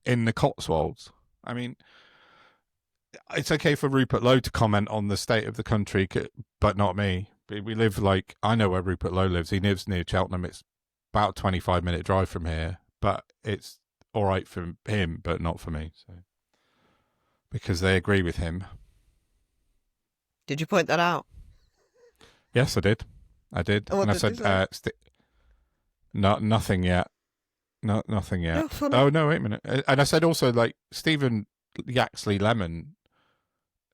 In the Cotswolds. I mean, it's okay for Rupert Lowe to comment on the state of the country, but not me. We live like, I know where Rupert Lowe lives. He lives near Cheltenham. It's about a 25-minute drive from here, but it's all right for him, but not for me. So, because they agree with him.
Did you point that out?
Yes, I did.
And
I said, nothing yet. Nothing yet.
No, funny.
Oh, no, wait a minute. And I said also, like, Stephen Yaxley Lemon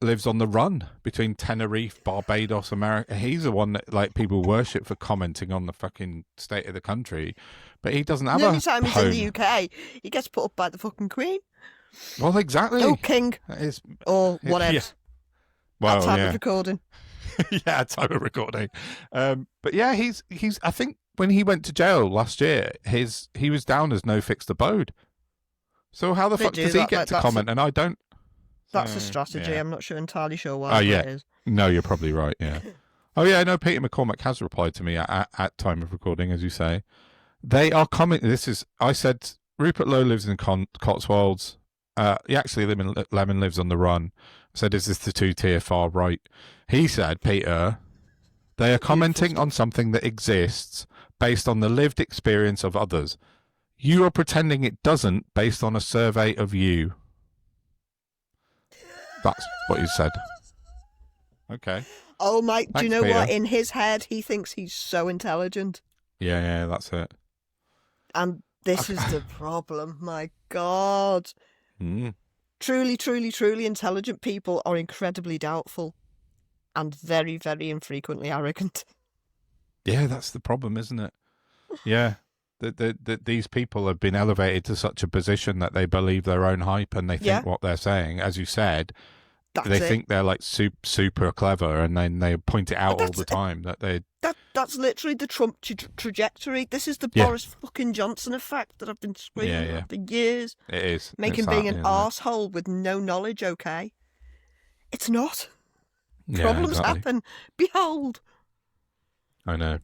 lives on the run between Tenerife, Barbados, America. He's the one that, like, people worship for commenting on the fucking state of the country. But he doesn't have
the
a
only time he's
home.
in the UK, he gets put up by the fucking Queen.
Well, exactly.
Oh, King. Or whatever.
Yeah. Well,
At time of recording.
Yeah, time of recording. But yeah, he's. I think when he went to jail last year, he was down as no fixed abode. So how the fuck does he get to comment and I don't?
That's a strategy. Yeah. I'm not entirely sure why.
Oh yeah.
It is.
No, you're probably right. Yeah. Oh yeah, no. Peter McCormack has replied to me at time of recording, as you say. They are commenting. I said Rupert Lowe lives in Cotswolds. Lemon lives on the run. I said, is this the two-tier far right? He said, Peter, they are commenting on something that exists based on the lived experience of others. You are pretending it doesn't based on a survey of you. That's what he said. Okay.
Oh, Mike,
Thanks,
do you know
Peter.
what? In his head, he thinks he's so intelligent.
Yeah, that's it.
And this is the problem. My God. Truly, truly, truly intelligent people are incredibly doubtful and very, very infrequently arrogant.
Yeah, that's the problem, isn't it? Yeah. These people have been elevated to such a position that they believe their own hype and they think what they're saying. As you said, they think they're like super clever, and then they point it out all the time
that's literally the Trump trajectory. This is the Boris fucking Johnson effect that I've been screaming about for years.
It is.
Making being an arsehole with no knowledge okay. It's not. Problems happen. Behold.
I know.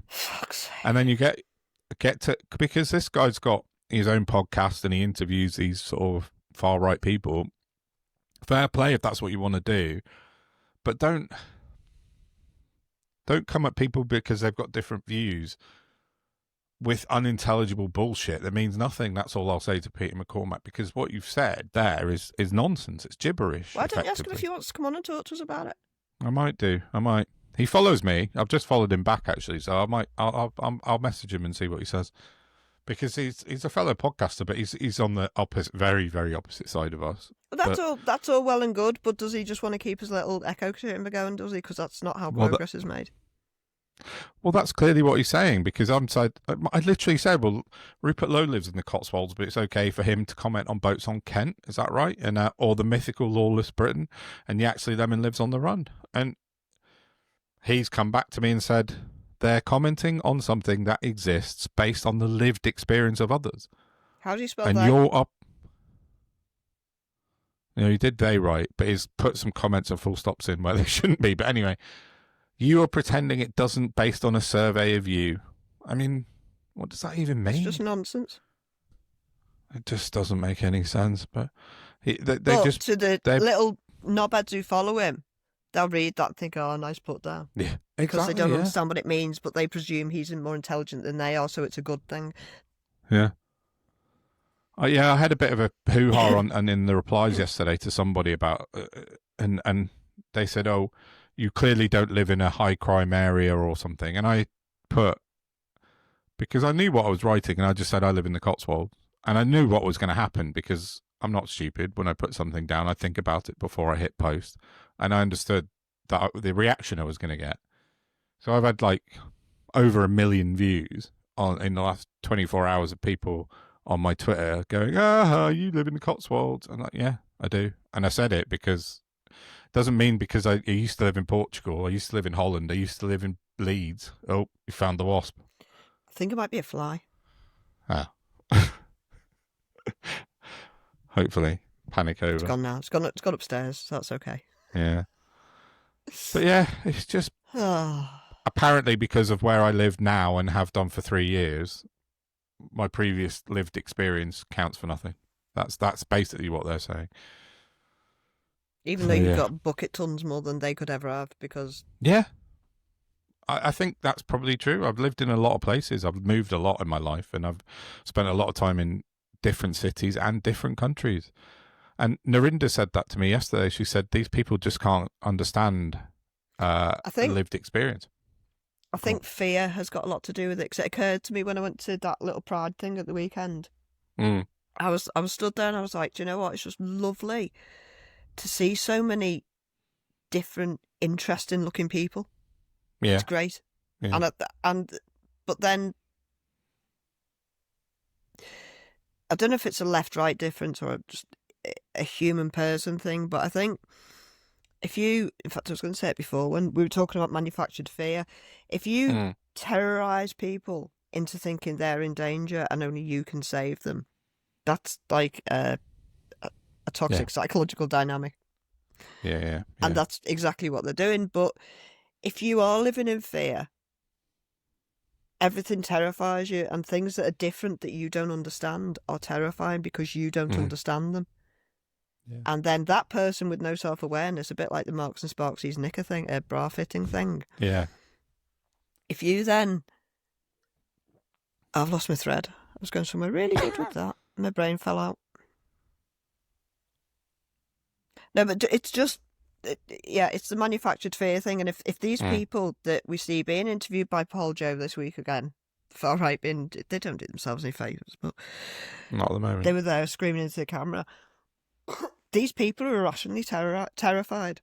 Fuck's sake.
And then you get to, because this guy's got his own podcast and he interviews these sort of far right people. Fair play if that's what you want to do, but don't come at people because they've got different views with unintelligible bullshit that means nothing. That's all I'll say to Peter McCormack, because what you've said there is nonsense. It's gibberish.
Why don't you ask him if he wants to come on and talk to us about it?
I might do. I might. He follows me. I've just followed him back actually, so I'll message him and see what he says, because he's a fellow podcaster, but he's on the opposite, very very opposite side of us.
Well, that's all well and good, but does he just want to keep his little echo chamber going? Does he? Because that's not how progress is made.
Well, that's clearly what he's saying, because I literally said, well, Rupert Lowe lives in the Cotswolds, but it's okay for him to comment on boats on Kent. Is that right? And or the mythical lawless Britain, and Yaxley Lemon lives on the run. And he's come back to me and said they're commenting on something that exists based on the lived experience of others.
How do you spell
and
that?
You're up. He did they right, but he's put some comments and full stops in where they shouldn't be. But anyway, you are pretending it doesn't based on a survey of you. I mean, what does that even mean?
It's just nonsense.
It just doesn't make any sense. But
to the little knobheads who follow him, they'll read that and think, oh, nice put down.
Yeah, exactly.
Because they don't understand what it means, but they presume he's more intelligent than they are, so it's a good thing.
Yeah. I had a bit of a hoo-ha and in the replies yesterday to somebody about, and they said, oh, you clearly don't live in a high crime area or something. And I put, because I knew what I was writing, and I just said I live in the Cotswolds. And I knew what was going to happen, because I'm not stupid. When I put something down, I think about it before I hit post. And I understood that the reaction I was going to get. So I've had like over 1 million views in the last 24 hours of people on my Twitter going, you live in the Cotswolds. I'm like, yeah, I do. And I said it because it doesn't mean because I used to live in Portugal. I used to live in Holland. I used to live in Leeds. Oh, you found the wasp.
I think it might be a fly.
Ah. Hopefully. Panic over.
It's gone now. It's gone upstairs, so that's okay.
Yeah. But yeah, it's just apparently because of where I live now and have done for 3 years, my previous lived experience counts for nothing. That's basically what they're saying.
Even though you've got bucket tons more than they could ever have, because...
Yeah. I think that's probably true. I've lived in a lot of places. I've moved a lot in my life, and I've spent a lot of time in different cities and different countries. And Narinda said that to me yesterday. She said, these people just can't understand lived experience.
I think fear has got a lot to do with it, because it occurred to me when I went to that little Pride thing at the weekend.
Mm.
I was stood there and I was like, do you know what? It's just lovely to see so many different, interesting looking people.
Yeah.
It's great.
Yeah.
But then, I don't know if it's a left-right difference or just a human person thing, but I think in fact, I was going to say it before when we were talking about manufactured fear, if you terrorize people into thinking they're in danger and only you can save them, that's like a toxic psychological dynamic.
Yeah.
And that's exactly what they're doing. But if you are living in fear, everything terrifies you, and things that are different that you don't understand are terrifying because you don't understand them. Yeah. And then that person with no self-awareness, a bit like the Marks and Sparksies knicker thing, bra fitting thing.
Yeah.
If you then... I've lost my thread. I was going somewhere really good with that. My brain fell out. No, but it's just... it's the manufactured fear thing. And if these people that we see being interviewed by Paul Joe this week again, far right, they don't do themselves any favours, but...
Not at the moment.
They were there screaming into the camera. These people are irrationally terrified.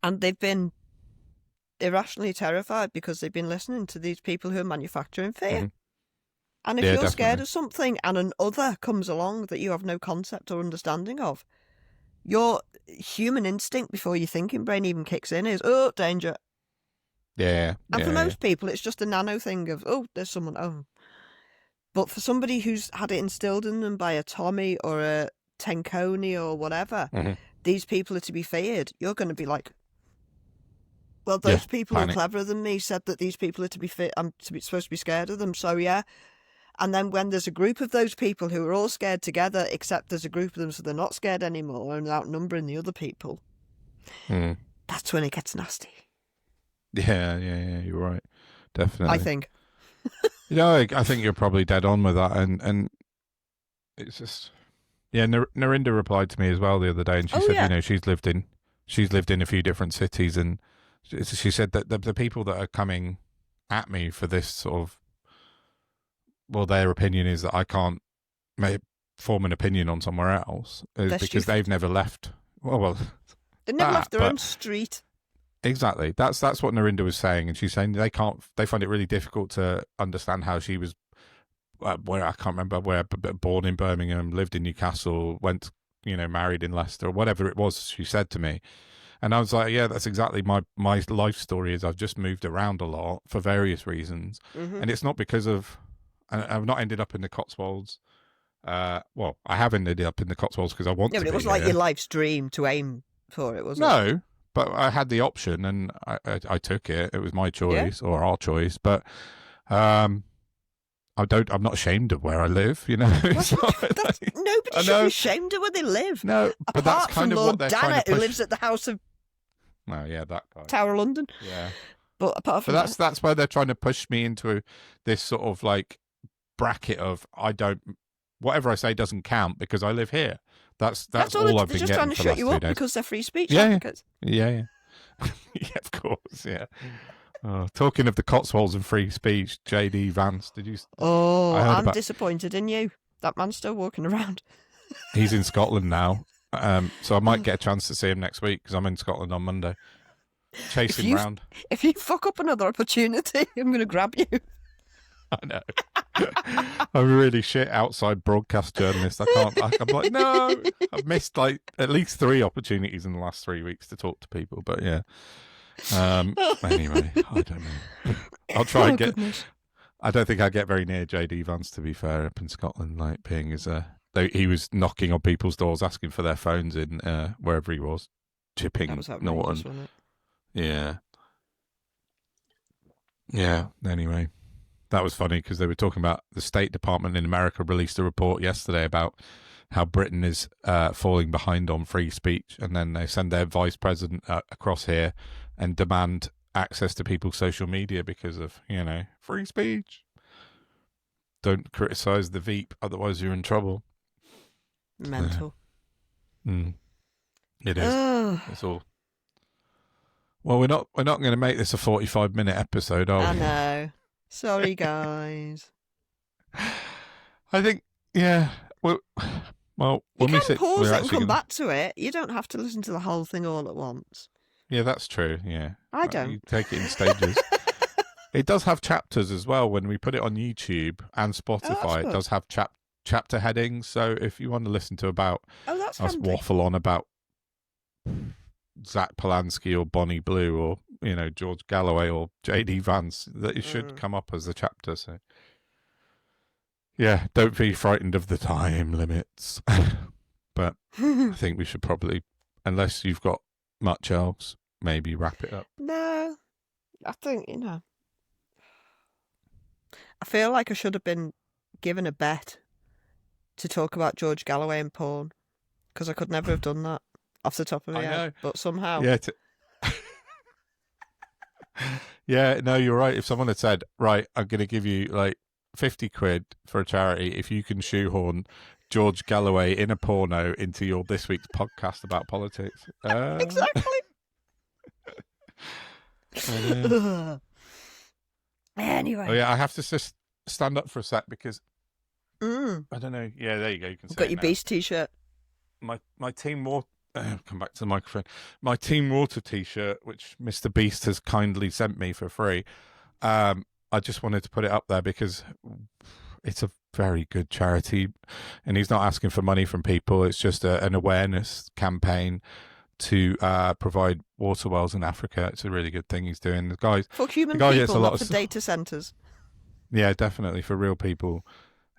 And they've been irrationally terrified because they've been listening to these people who are manufacturing fear. Mm-hmm. And if you're scared of something and an other comes along that you have no concept or understanding of, your human instinct before your thinking brain even kicks in is, oh, danger.
Yeah.
And for most people, it's just a nano thing of, oh, there's someone, oh. But for somebody who's had it instilled in them by a Tommy or a Tenconi or whatever, these people are to be feared. You're going to be like, well, those people who are cleverer than me said that these people are to be I'm supposed to be scared of them. So yeah. And then when there's a group of those people who are all scared together, except there's a group of them so they're not scared anymore and outnumbering the other people, that's when it gets nasty.
Yeah, you're right. Definitely.
I think.
I think you're probably dead on with that. And it's just... Yeah, Narinda replied to me as well the other day, and she said, she's lived in a few different cities, and She said that the people that are coming at me for this sort of, well, their opinion is that I can't form an opinion on somewhere else because they've never left. Well,
they never left their own street.
Exactly. That's what Narinda was saying, and she's saying they find it really difficult to understand how she was, where I can't remember where, but born in Birmingham, lived in Newcastle, went, married in Leicester, or whatever it was she said to me. And I was like, yeah, that's exactly my life story. Is I've just moved around a lot for various reasons, and it's not because of, I've not ended up in the Cotswolds. Well, I have ended up in the Cotswolds because I want to.
Yeah, but it wasn't like your life's dream to aim for it, was it?
No, but I had the option and I took it. It was my choice or our choice. But I'm not ashamed of where I live.
Nobody should be ashamed of where they live.
No, but that's kind of
Lord
what they're trying
Dannett,
to push.
who lives at the House of.
Oh yeah, that guy.
Tower of London.
Yeah.
But apart from
that's where they're trying to push me into this sort of like bracket of whatever I say doesn't count because I live here. That's all I've been getting for the last 2 days. They're just trying to shut you up because they're free speech advocates. Yeah. Yeah, of course, yeah. Oh, talking of the Cotswolds and free speech, J.D. Vance, did you...
Oh, I'm disappointed in you. That man's still walking around.
He's in Scotland now, so I might get a chance to see him next week because I'm in Scotland on Monday. Chase him round. If
you fuck up another opportunity, I'm going to grab you.
I know. I'm really shit outside broadcast journalist. I'm like, no. I've missed like at least 3 opportunities in the last 3 weeks to talk to people. But yeah. Anyway, I don't know. I'll try and get. Goodness. I don't think I get very near JD Vance, to be fair, up in Scotland. Like being as he was knocking on people's doors, asking for their phones in wherever he was, chipping Norton. Yeah. Yeah. Anyway. That was funny because they were talking about the State Department in America released a report yesterday about how Britain is falling behind on free speech, and then they send their vice president across here and demand access to people's social media because of free speech. Don't criticize the Veep, otherwise you're in trouble.
Mental.
It is. It's all. Well, we're not going to make this a 45-minute episode, are we?
I know. Sorry, guys.
I think, yeah. Well, when
you
we
can pause it and come back to it. You don't have to listen to the whole thing all at once.
Yeah, that's true. Yeah,
I don't.
You take it in stages. It does have chapters as well. When we put it on YouTube and Spotify, it does have chapter headings. So if you want to listen to about us waffle on about Zack Polanski or Bonnie Blue or George Galloway or J.D. Vance, that it should come up as a chapter. So yeah, don't be frightened of the time limits. But I think we should probably, unless you've got much else, maybe wrap it up.
No, I think I feel like I should have been given a bet to talk about George Galloway and porn because I could never have done that off the top of my head. But somehow,
yeah. Yeah, no, you're right. If someone had said, right, I'm going to give you like 50 quid for a charity if you can shoehorn George Galloway in a porno into your this week's podcast about politics.
Exactly. Anyway.
Oh, yeah, I have to just stand up for a sec because I don't know. Yeah, there you go. You can see
got your Beast t-shirt.
My Team Water. Come back to the microphone. My Team Water t-shirt, which Mr. Beast has kindly sent me for free. I just wanted to put it up there because it's a very good charity, and he's not asking for money from people. It's just an awareness campaign to provide water wells in Africa. It's a really good thing he's doing.
For human people, not for data centres.
Yeah, definitely for real people.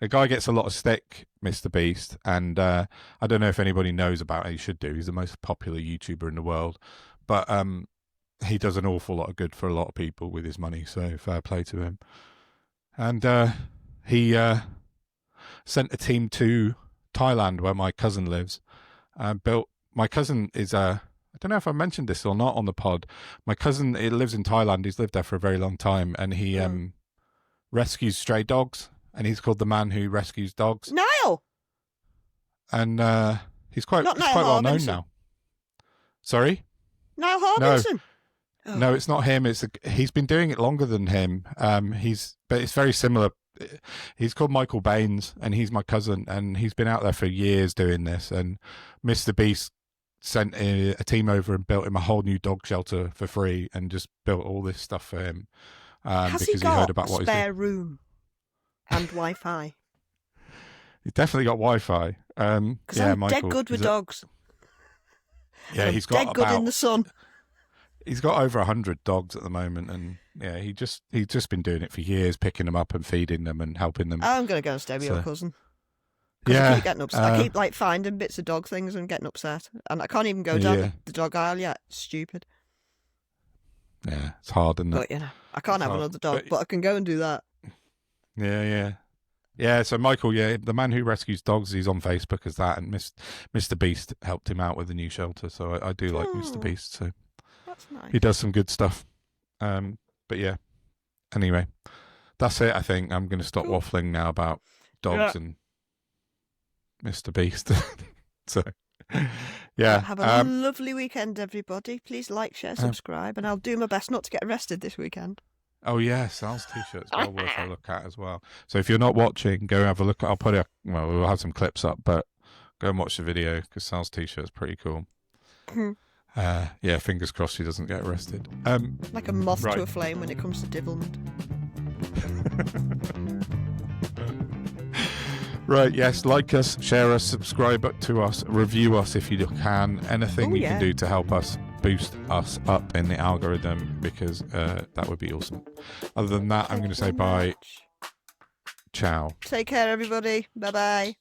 The guy gets a lot of stick, Mr. Beast, and I don't know if anybody knows about it. He should do. He's the most popular YouTuber in the world, but he does an awful lot of good for a lot of people with his money, so fair play to him. And he sent a team to Thailand, where my cousin lives. My cousin is I don't know if I mentioned this or not on the pod. My cousin lives in Thailand. He's lived there for a very long time, and he rescues stray dogs. And he's called the Man Who Rescues Dogs.
Niall!
And he's quite well known now. Sorry?
Niall Harbinson? Oh.
No, it's not him. He's been doing it longer than him. But it's very similar. He's called Michael Baines, and he's my cousin, and he's been out there for years doing this. And Mr. Beast sent a team over and built him a whole new dog shelter for free, and just built all this stuff for him.
Has
because
he got
heard about
a
what he's doing.
spare room and Wi-Fi?
He's definitely got Wi-Fi.
Because I'm dead good with dogs.
Yeah,
I'm
he's got
dead good in the sun.
He's got over 100 dogs at the moment, and yeah, he's just been doing it for years, picking them up and feeding them and helping them.
I'm going to go and stay with your cousin.
Yeah,
I keep getting upset. I keep finding bits of dog things and getting upset, and I can't even go down the dog aisle yet. It's stupid.
Yeah, it's hard, isn't it?
But I can't have another dog, but I can go and do that.
Yeah. So Michael, the man who rescues dogs, he's on Facebook as that, and Mr. Beast helped him out with the new shelter. So I do like Mr. Beast. So
that's nice.
He does some good stuff. But yeah. Anyway, that's it. I think I'm going to stop waffling now about dogs and Mr. Beast. So. Yeah.
Have a lovely weekend, everybody. Please like, share, subscribe, and I'll do my best not to get arrested this weekend.
Oh yeah, Sal's t-shirt's well worth a look at as well. So if you're not watching, go have a look. We'll have some clips up, but go and watch the video because Sal's t-shirt's pretty cool. Yeah, fingers crossed she doesn't get arrested.
Like a moth to a flame when it comes to divilment.
Right, yes, like us, share us, subscribe to us, review us if you can. Anything you can do to help us boost us up in the algorithm, because that would be awesome. Other than that, I'm going to say bye. Ciao.
Take care, everybody. Bye-bye.